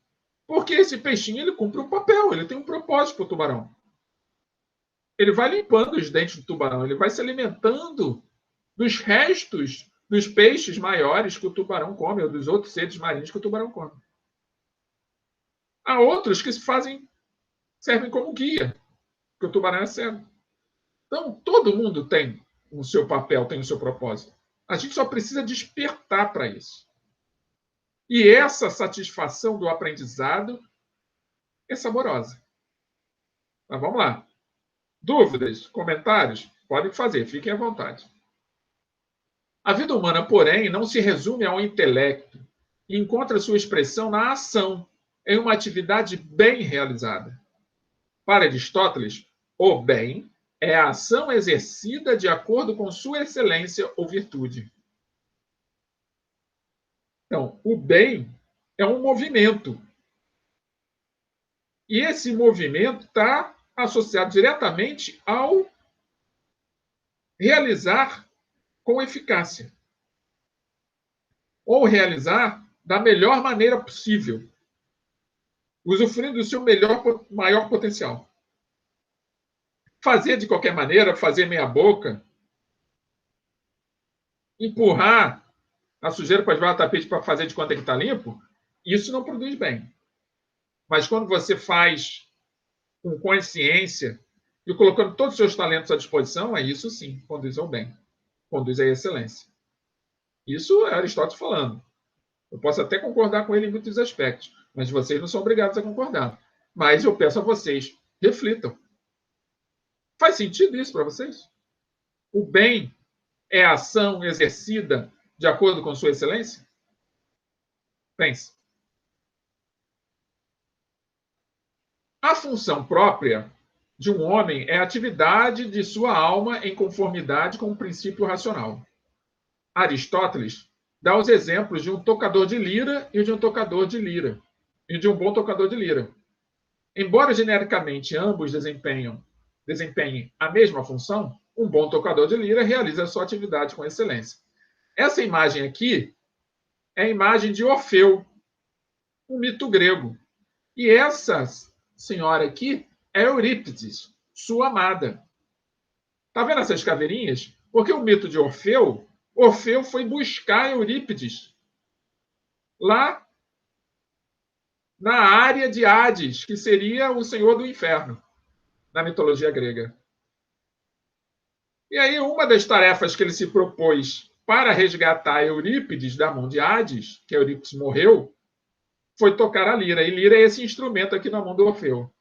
Porque esse peixinho ele cumpre um papel, ele tem um propósito para o tubarão. Ele vai limpando os dentes do tubarão, ele vai se alimentando dos restos dos peixes maiores que o tubarão come, ou dos outros seres marinhos que o tubarão come. Há outros que servem como guia, porque o tubarão é cego. Então, todo mundo tem o seu papel, tem o seu propósito. A gente só precisa despertar para isso. E essa satisfação do aprendizado é saborosa. Mas vamos lá. Dúvidas, comentários? Podem fazer, fiquem à vontade. A vida humana, porém, não se resume ao intelecto e encontra sua expressão na ação, em uma atividade bem realizada. Para Aristóteles, o bem é a ação exercida de acordo com sua excelência ou virtude. Então, o bem é um movimento. E esse movimento está associado diretamente ao realizar com eficácia. Ou realizar da melhor maneira possível. Usufruindo do seu maior potencial. Fazer de qualquer maneira, fazer meia boca, empurrar a sujeira para debaixo do tapete para fazer de conta que está limpo, isso não produz bem. Mas quando você faz com consciência e colocando todos os seus talentos à disposição, isso sim conduz ao bem, conduz à excelência. Isso é Aristóteles falando. Eu posso até concordar com ele em muitos aspectos, mas vocês não são obrigados a concordar. Mas eu peço a vocês, reflitam. Faz sentido isso para vocês? O bem é a ação exercida de acordo com sua excelência? Pense. A função própria de um homem é a atividade de sua alma em conformidade com o princípio racional. Aristóteles dá os exemplos de um tocador de lira e de um tocador de lira, e de um bom tocador de lira. Embora genericamente ambos desempenhem a mesma função, um bom tocador de lira realiza a sua atividade com excelência. Essa imagem aqui é a imagem de Orfeu, um mito grego. E essa senhora aqui é Eurípides, sua amada. Está vendo essas caveirinhas? Porque o mito de Orfeu, Orfeu foi buscar Eurípides lá na área de Hades, que seria o senhor do inferno, na mitologia grega. E aí, uma das tarefas que ele se propôs para resgatar Eurípides da mão de Hades, que Eurípides morreu, foi tocar a lira. E lira é esse instrumento aqui na mão do Orfeu.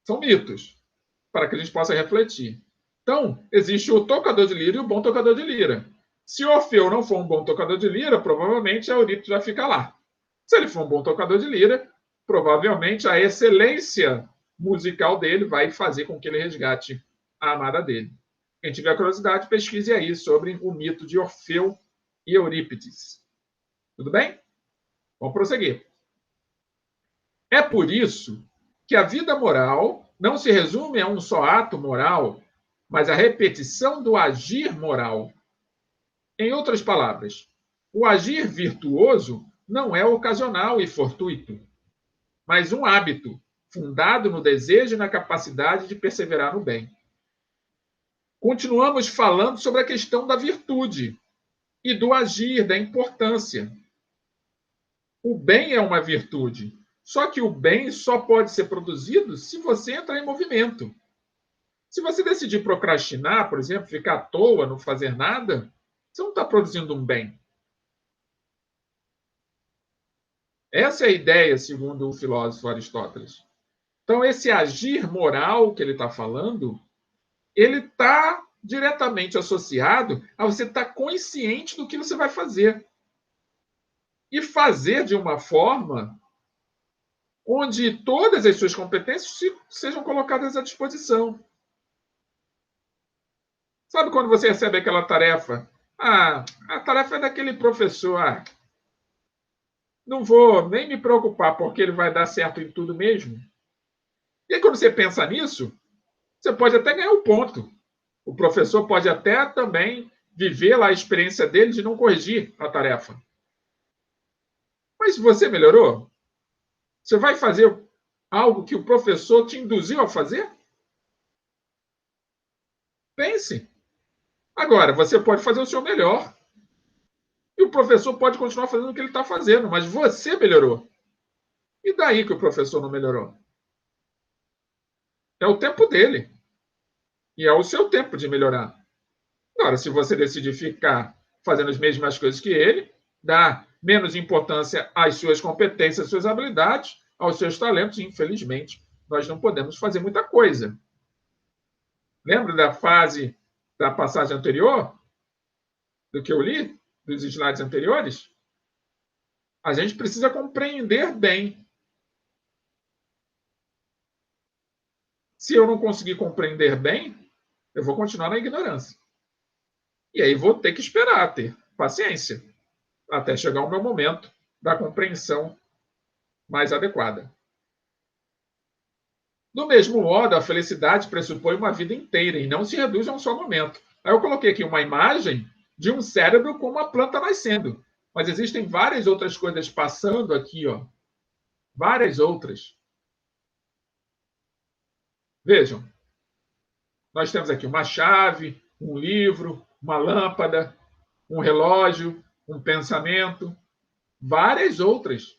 São mitos, para que a gente possa refletir. Então, existe o tocador de lira e o bom tocador de lira. Se Orfeu não for um bom tocador de lira, provavelmente a Eurípides vai ficar lá. Se ele for um bom tocador de lira, provavelmente a excelência musical dele vai fazer com que ele resgate a amada dele. Quem tiver curiosidade, pesquise aí sobre o mito de Orfeu e Eurípides. Tudo bem? Vamos prosseguir. É por isso que a vida moral não se resume a um só ato moral, mas a repetição do agir moral. Em outras palavras, o agir virtuoso não é ocasional e fortuito, mas um hábito fundado no desejo e na capacidade de perseverar no bem. Continuamos falando sobre a questão da virtude e do agir, da importância. O bem é uma virtude, só que o bem só pode ser produzido se você entrar em movimento. Se você decidir procrastinar, por exemplo, ficar à toa, não fazer nada, você não está produzindo um bem. Essa é a ideia, segundo o filósofo Aristóteles. Então, esse agir moral que ele está falando, ele está diretamente associado a você estar consciente do que você vai fazer. E fazer de uma forma onde todas as suas competências sejam colocadas à disposição. Sabe quando você recebe aquela tarefa? Ah, a tarefa é daquele professor. Ah, não vou nem me preocupar, porque ele vai dar certo em tudo mesmo. E aí, quando você pensa nisso, você pode até ganhar um ponto. O professor pode até também viver lá a experiência dele de não corrigir a tarefa. Mas você melhorou? Você vai fazer algo que o professor te induziu a fazer? Pense. Agora, você pode fazer o seu melhor. E o professor pode continuar fazendo o que ele está fazendo, mas você melhorou. E daí que o professor não melhorou? É o tempo dele. E é o seu tempo de melhorar. Agora, se você decidir ficar fazendo as mesmas coisas que ele, dar menos importância às suas competências, às suas habilidades, aos seus talentos, infelizmente, nós não podemos fazer muita coisa. Lembra da fase da passagem anterior? Do que eu li? Dos slides anteriores? A gente precisa compreender bem. Se eu não conseguir compreender bem, eu vou continuar na ignorância. E aí vou ter que esperar, ter paciência, até chegar o meu momento da compreensão mais adequada. Do mesmo modo, a felicidade pressupõe uma vida inteira e não se reduz a um só momento. Aí eu coloquei aqui uma imagem de um cérebro com uma planta nascendo. Mas existem várias outras coisas passando aqui, ó. Várias outras. Vejam. Nós temos aqui uma chave, um livro, uma lâmpada, um relógio, um pensamento, várias outras.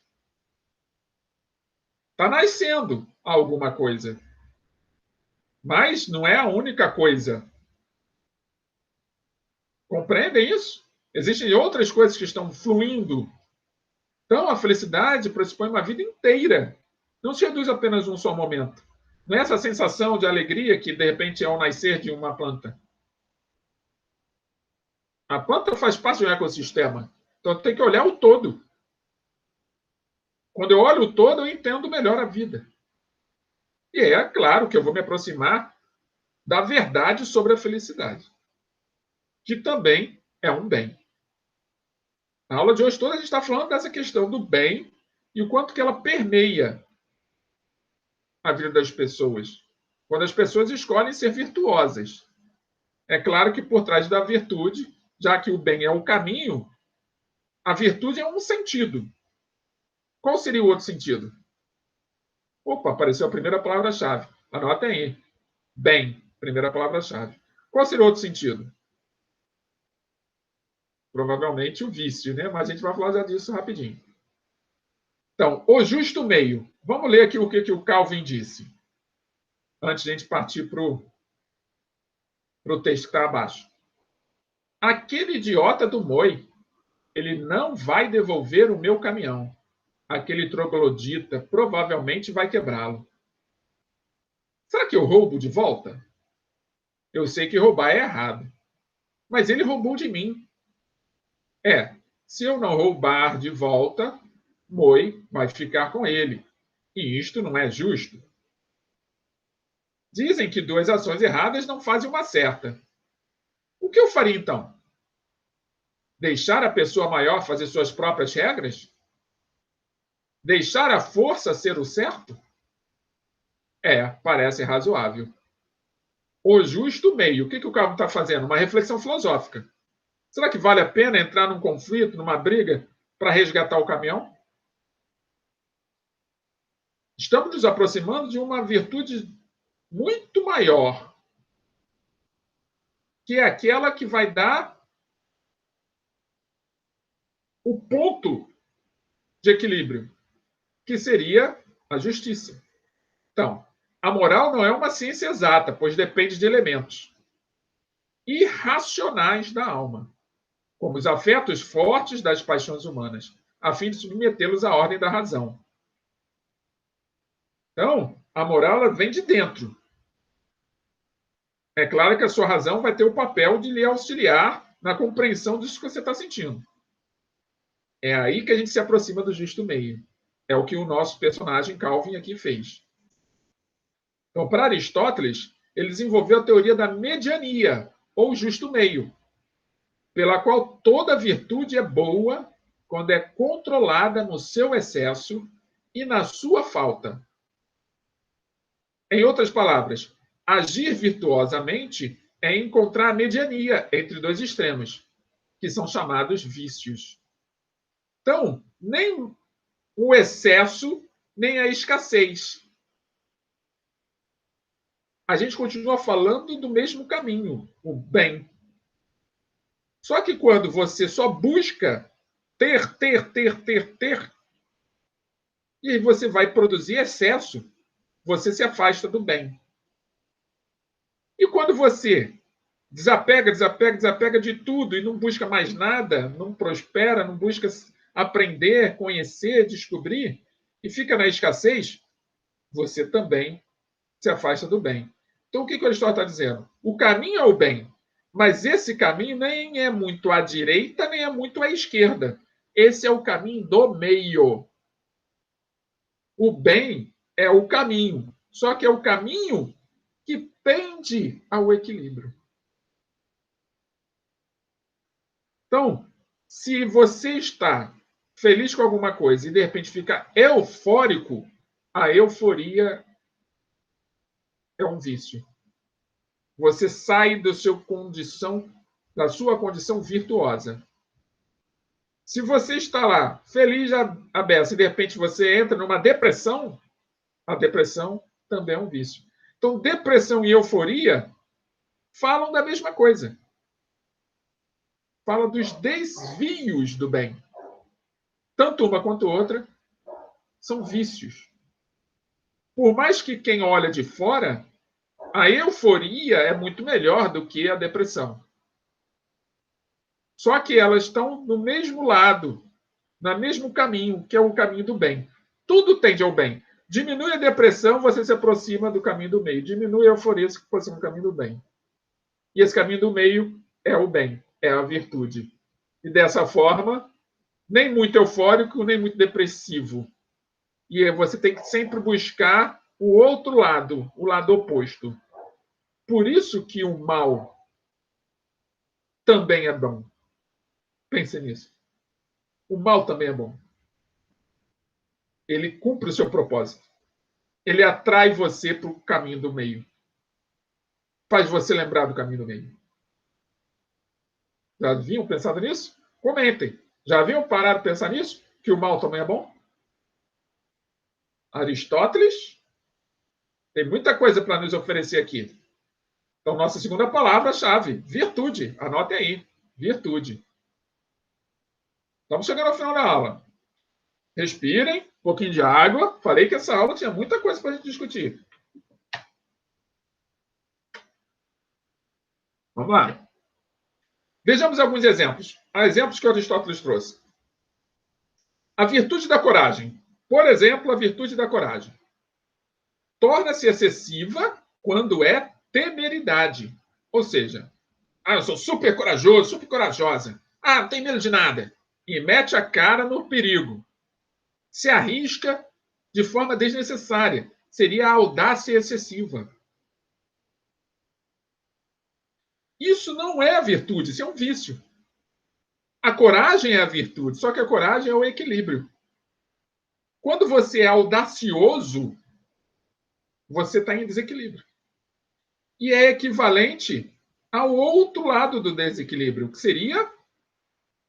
Está nascendo alguma coisa. Mas não é a única coisa. Compreendem isso? Existem outras coisas que estão fluindo. Então, a felicidade pressupõe uma vida inteira. Não se reduz apenas a um só momento. Não é essa sensação de alegria que, de repente, é ao nascer de uma planta. A planta faz parte de um ecossistema. Então, tem que olhar o todo. Quando eu olho o todo, eu entendo melhor a vida. E é claro que eu vou me aproximar da verdade sobre a felicidade, que também é um bem. Na aula de hoje toda a gente está falando dessa questão do bem e o quanto que ela permeia a vida das pessoas. Quando as pessoas escolhem ser virtuosas. É claro que por trás da virtude, já que o bem é o caminho, a virtude é um sentido. Qual seria o outro sentido? Opa, apareceu a primeira palavra-chave. Anotem aí. Bem, primeira palavra-chave. Qual seria o outro sentido? Provavelmente o vício, né? Mas a gente vai falar já disso rapidinho. Então, o justo meio. Vamos ler aqui o que o Calvin disse, antes de a gente partir para o texto que está abaixo. Aquele idiota do Moi, ele não vai devolver o meu caminhão. Aquele troglodita provavelmente vai quebrá-lo. Será que eu roubo de volta? Eu sei que roubar é errado. Mas ele roubou de mim. Se eu não roubar de volta, Moi vai ficar com ele. E isto não é justo. Dizem que duas ações erradas não fazem uma certa. O que eu faria então? Deixar a pessoa maior fazer suas próprias regras? Deixar a força ser o certo? Parece razoável. O justo meio. O que o Calvin está fazendo? Uma reflexão filosófica. Será que vale a pena entrar num conflito, numa briga, para resgatar o caminhão? Estamos nos aproximando de uma virtude muito maior, que é aquela que vai dar o ponto de equilíbrio, que seria a justiça. Então, a moral não é uma ciência exata, pois depende de elementos irracionais da alma, como os afetos fortes das paixões humanas, a fim de submetê-los à ordem da razão. Então, a moral ela vem de dentro. É claro que a sua razão vai ter o papel de lhe auxiliar na compreensão disso que você está sentindo. É aí que a gente se aproxima do justo meio. É o que o nosso personagem Calvin aqui fez. Então, para Aristóteles, ele desenvolveu a teoria da mediania, ou justo meio, pela qual toda virtude é boa quando é controlada no seu excesso e na sua falta. Em outras palavras, agir virtuosamente é encontrar a mediania entre dois extremos, que são chamados vícios. Então, nem o excesso, nem a escassez. A gente continua falando do mesmo caminho, o bem. Só que quando você só busca ter, e aí você vai produzir excesso, você se afasta do bem. E quando você desapega de tudo e não busca mais nada, não prospera, não busca aprender, conhecer, descobrir, e fica na escassez, você também se afasta do bem. Então, o que o Aristóteles está dizendo? O caminho é o bem, mas esse caminho nem é muito à direita, nem é muito à esquerda. Esse é o caminho do meio. O bem é o caminho, só que é o caminho que tende ao equilíbrio. Então, se você está feliz com alguma coisa e de repente fica eufórico, a euforia é um vício. Você sai da sua condição virtuosa. Se você está lá feliz a beça e de repente você entra numa depressão, a depressão também é um vício. Então, depressão e euforia falam da mesma coisa. Fala dos desvios do bem. Tanto uma quanto outra são vícios. Por mais que quem olha de fora, a euforia é muito melhor do que a depressão. Só que elas estão no mesmo lado, no mesmo caminho, que é o caminho do bem. Tudo tende ao bem. Diminui a depressão, você se aproxima do caminho do meio. Diminui a euforia, você se aproxima do caminho do bem. E esse caminho do meio é o bem, é a virtude. E dessa forma, nem muito eufórico, nem muito depressivo. E você tem que sempre buscar o outro lado, o lado oposto. Por isso que o mal também é bom. Pense nisso. O mal também é bom. Ele cumpre o seu propósito. Ele atrai você para o caminho do meio. Faz você lembrar do caminho do meio. Já haviam pensado nisso? Comentem. Já haviam parado de pensar nisso? Que o mal também é bom? Aristóteles tem muita coisa para nos oferecer aqui. Então, nossa segunda palavra-chave, virtude. Anote aí. Virtude. Estamos chegando ao final da aula. Respirem, um pouquinho de água. Falei que essa aula tinha muita coisa para a gente discutir. Vamos lá. Vejamos alguns exemplos. Exemplos que Aristóteles trouxe. A virtude da coragem. Por exemplo, a virtude da coragem. Torna-se excessiva quando é temeridade. Ou seja, eu sou super corajoso, super corajosa. Não tem medo de nada. E mete a cara no perigo. Se arrisca de forma desnecessária. Seria a audácia excessiva. Isso não é a virtude, isso é um vício. A coragem é a virtude, só que a coragem é o equilíbrio. Quando você é audacioso, você está em desequilíbrio. E é equivalente ao outro lado do desequilíbrio, que seria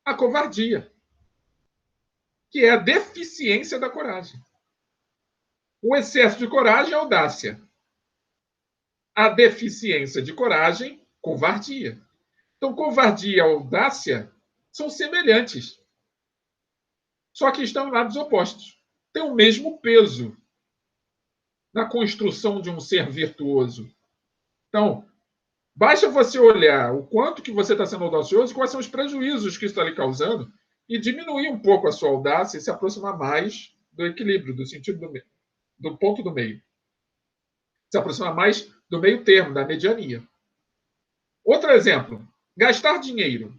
a covardia, que é a deficiência da coragem. O excesso de coragem é audácia. A deficiência de coragem, covardia. Então, covardia e audácia são semelhantes, só que estão em lados opostos. Têm o mesmo peso na construção de um ser virtuoso. Então, basta você olhar o quanto que você está sendo audacioso, quais são os prejuízos que isso está lhe causando, e diminuir um pouco a sua audácia e se aproximar mais do equilíbrio, do sentido do meio, do ponto do meio. Se aproximar mais do meio termo, da mediania. Outro exemplo, gastar dinheiro.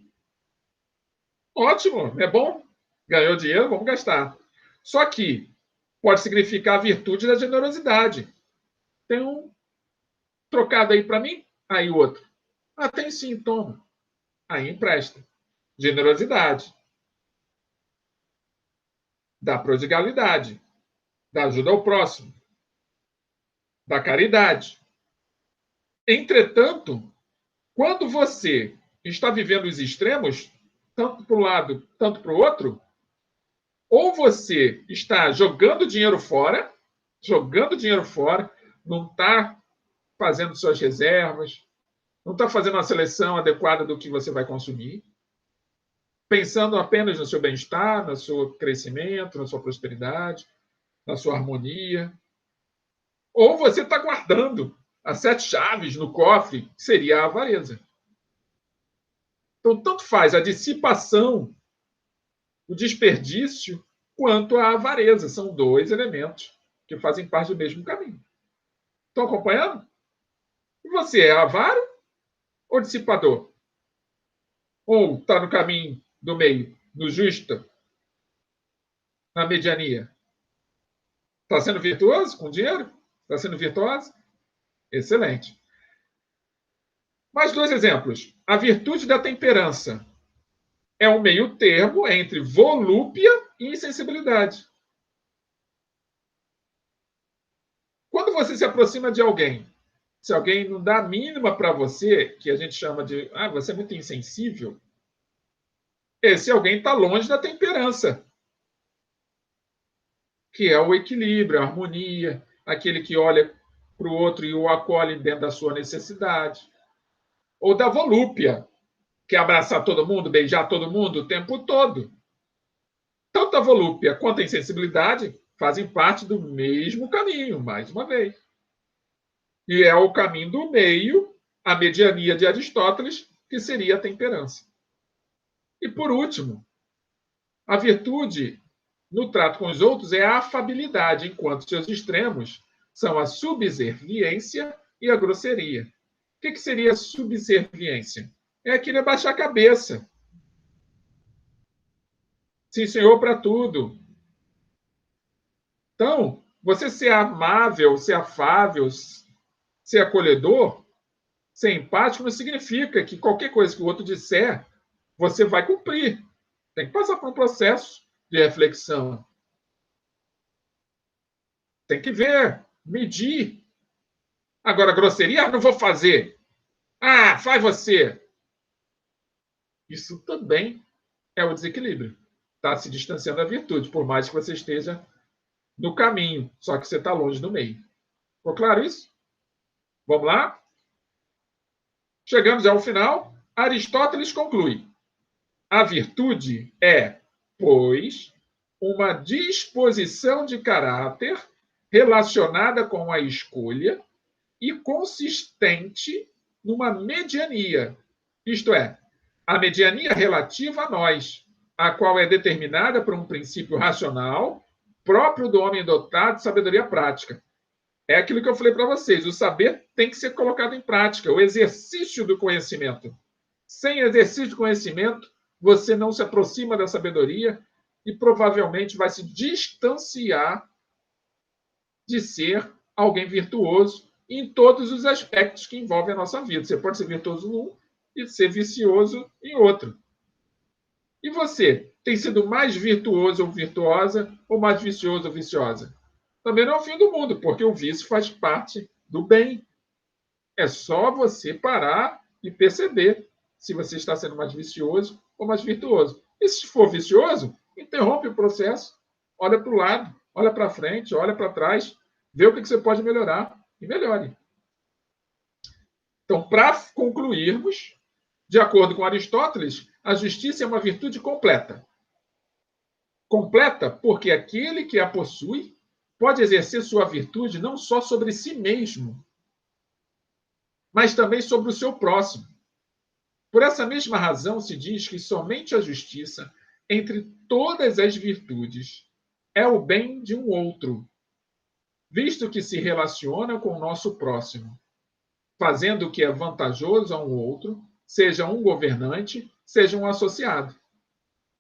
Ótimo, é bom. Ganhou dinheiro, vamos gastar. Só que pode significar a virtude da generosidade. Tem um trocado aí para mim? Aí o outro. Tem sim, toma. Aí empresta. Generosidade. Da prodigalidade. Da ajuda ao próximo. Da caridade. Entretanto, quando você está vivendo os extremos, tanto para um lado, tanto para o outro, ou você está jogando dinheiro fora, não está fazendo suas reservas, não está fazendo uma seleção adequada do que você vai consumir, pensando apenas no seu bem-estar, no seu crescimento, na sua prosperidade, na sua harmonia. Ou você está guardando as 7 chaves no cofre, que seria a avareza. Então, tanto faz a dissipação, o desperdício, quanto a avareza. São 2 elementos que fazem parte do mesmo caminho. Estão acompanhando? E você é avaro ou dissipador? Ou está no caminho do meio, no justo, na mediania? Está sendo virtuoso com dinheiro? Está sendo virtuoso? Excelente. Mais 2 exemplos. A virtude da temperança é um meio termo entre volúpia e insensibilidade. Quando você se aproxima de alguém, se alguém não dá a mínima para você, que a gente chama de você é muito insensível, esse alguém está longe da temperança, que é o equilíbrio, a harmonia, aquele que olha para o outro e o acolhe dentro da sua necessidade. Ou da volúpia, que é abraçar todo mundo, beijar todo mundo o tempo todo. Tanto a volúpia quanto a insensibilidade fazem parte do mesmo caminho, mais uma vez. E é o caminho do meio, a mediania de Aristóteles, que seria a temperança. E, por último, a virtude no trato com os outros é a afabilidade, enquanto seus extremos são a subserviência e a grosseria. O que seria subserviência? É aquele abaixar a cabeça. Sim, senhor, para tudo. Então, você ser amável, ser afável, ser acolhedor, ser empático, não significa que qualquer coisa que o outro disser, você vai cumprir. Tem que passar por um processo de reflexão. Tem que ver, medir. Agora, grosseria, não vou fazer. Ah, faz você. Isso também é o desequilíbrio. Está se distanciando da virtude, por mais que você esteja no caminho, só que você está longe do meio. Ficou claro isso? Vamos lá? Chegamos ao final. Aristóteles conclui: a virtude é, pois, uma disposição de caráter relacionada com a escolha e consistente numa mediania, isto é, a mediania relativa a nós, a qual é determinada por um princípio racional próprio do homem dotado de sabedoria prática. É aquilo que eu falei para vocês, o saber tem que ser colocado em prática, o exercício do conhecimento. Sem exercício do conhecimento, você não se aproxima da sabedoria e provavelmente vai se distanciar de ser alguém virtuoso em todos os aspectos que envolvem a nossa vida. Você pode ser virtuoso num e ser vicioso em outro. E você? Tem sido mais virtuoso ou virtuosa ou mais vicioso ou viciosa? Também não é o fim do mundo, porque o vício faz parte do bem. É só você parar e perceber se você está sendo mais vicioso ou mais virtuoso. E se for vicioso, interrompe o processo, olha para o lado, olha para frente, olha para trás, vê o que você pode melhorar e melhore. Então, para concluirmos, de acordo com Aristóteles, a justiça é uma virtude completa. Completa porque aquele que a possui pode exercer sua virtude não só sobre si mesmo, mas também sobre o seu próximo. Por essa mesma razão, se diz que somente a justiça, entre todas as virtudes, é o bem de um outro, visto que se relaciona com o nosso próximo, fazendo o que é vantajoso a um outro, seja um governante, seja um associado.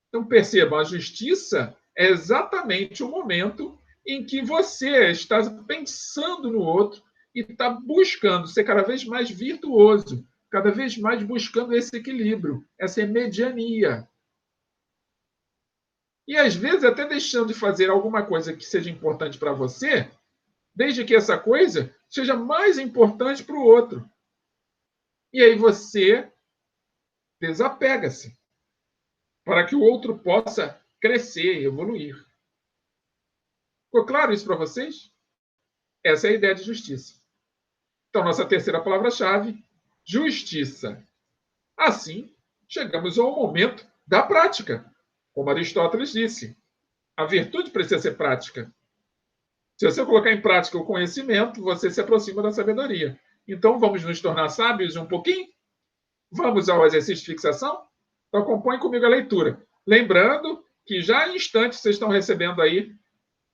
Então, percebam, a justiça é exatamente o momento em que você está pensando no outro e está buscando ser cada vez mais virtuoso, cada vez mais buscando esse equilíbrio, essa mediania. E, às vezes, até deixando de fazer alguma coisa que seja importante para você, desde que essa coisa seja mais importante para o outro. E aí você desapega-se para que o outro possa crescer e evoluir. Ficou claro isso para vocês? Essa é a ideia de justiça. Então, nossa terceira palavra-chave, justiça. Assim, chegamos ao momento da prática. Como Aristóteles disse, a virtude precisa ser prática. Se você colocar em prática o conhecimento, você se aproxima da sabedoria. Então, vamos nos tornar sábios um pouquinho? Vamos ao exercício de fixação? Então, acompanhe comigo a leitura. Lembrando que já em instantes vocês estão recebendo aí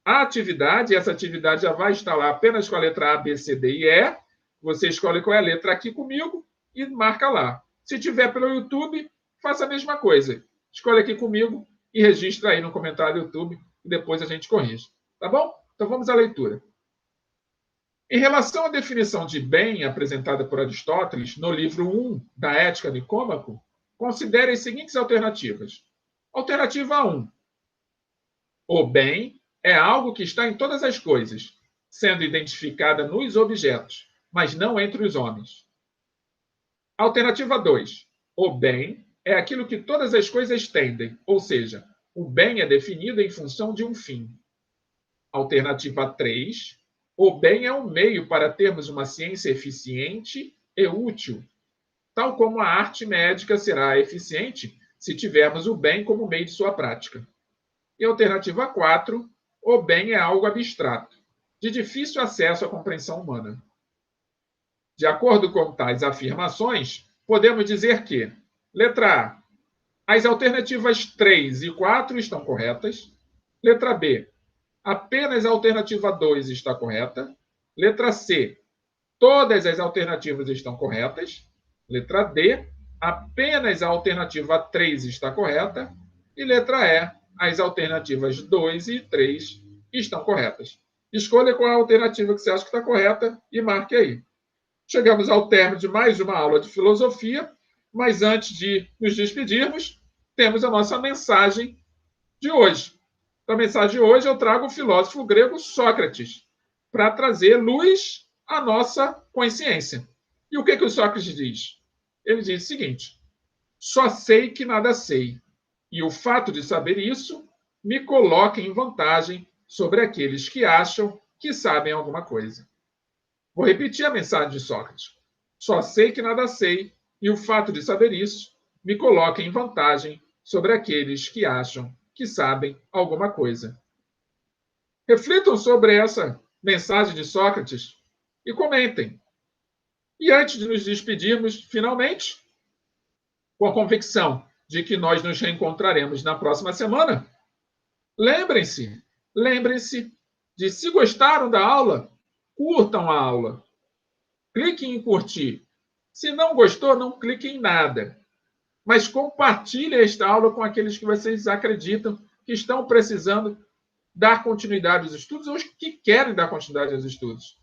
a atividade, e essa atividade já vai estar lá apenas com a letra A, B, C, D e E. Você escolhe qual é a letra aqui comigo e marca lá. Se tiver pelo YouTube, faça a mesma coisa. Escolhe aqui comigo e registra aí no comentário do YouTube e depois a gente corrige. Tá bom? Então vamos à leitura. Em relação à definição de bem apresentada por Aristóteles no livro 1 da Ética Nicômaco, considere as seguintes alternativas. Alternativa 1. O bem é algo que está em todas as coisas, sendo identificada nos objetos, mas não entre os homens. Alternativa 2. O bem é aquilo que todas as coisas tendem, ou seja, o bem é definido em função de um fim. Alternativa 3. O bem é um meio para termos uma ciência eficiente e útil, tal como a arte médica será eficiente se tivermos o bem como meio de sua prática. E alternativa 4. o bem é algo abstrato, de difícil acesso à compreensão humana. De acordo com tais afirmações, podemos dizer que, letra A, as alternativas 3 e 4 estão corretas. Letra B, apenas a alternativa 2 está correta. Letra C, todas as alternativas estão corretas. Letra D, apenas a alternativa 3 está correta. E letra E, as alternativas 2 e 3 estão corretas. Escolha qual a alternativa que você acha que está correta e marque aí. Chegamos ao término de mais uma aula de filosofia, mas antes de nos despedirmos, temos a nossa mensagem de hoje. Na mensagem de hoje, eu trago o filósofo grego Sócrates, para trazer luz à nossa consciência. E o que o Sócrates diz? Ele diz o seguinte: só sei que nada sei, e o fato de saber isso me coloca em vantagem sobre aqueles que acham que sabem alguma coisa. Vou repetir a mensagem de Sócrates. Só sei que nada sei, e o fato de saber isso me coloca em vantagem sobre aqueles que acham que sabem alguma coisa. Reflitam sobre essa mensagem de Sócrates e comentem. E antes de nos despedirmos, finalmente, com a convicção de que nós nos reencontraremos na próxima semana, lembrem-se de, se gostaram da aula, curtam a aula. Cliquem em curtir. Se não gostou, não clique em nada. Mas compartilhe esta aula com aqueles que vocês acreditam que estão precisando dar continuidade aos estudos ou que querem dar continuidade aos estudos.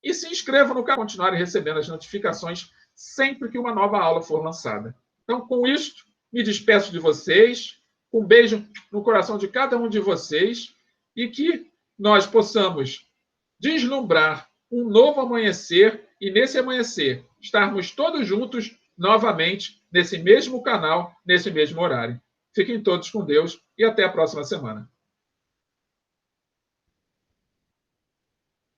E se inscrevam no canal para continuarem recebendo as notificações sempre que uma nova aula for lançada. Então, com isto, me despeço de vocês. Um beijo no coração de cada um de vocês e que nós possamos deslumbrar um novo amanhecer e, nesse amanhecer, estarmos todos juntos novamente nesse mesmo canal, nesse mesmo horário. Fiquem todos com Deus e até a próxima semana.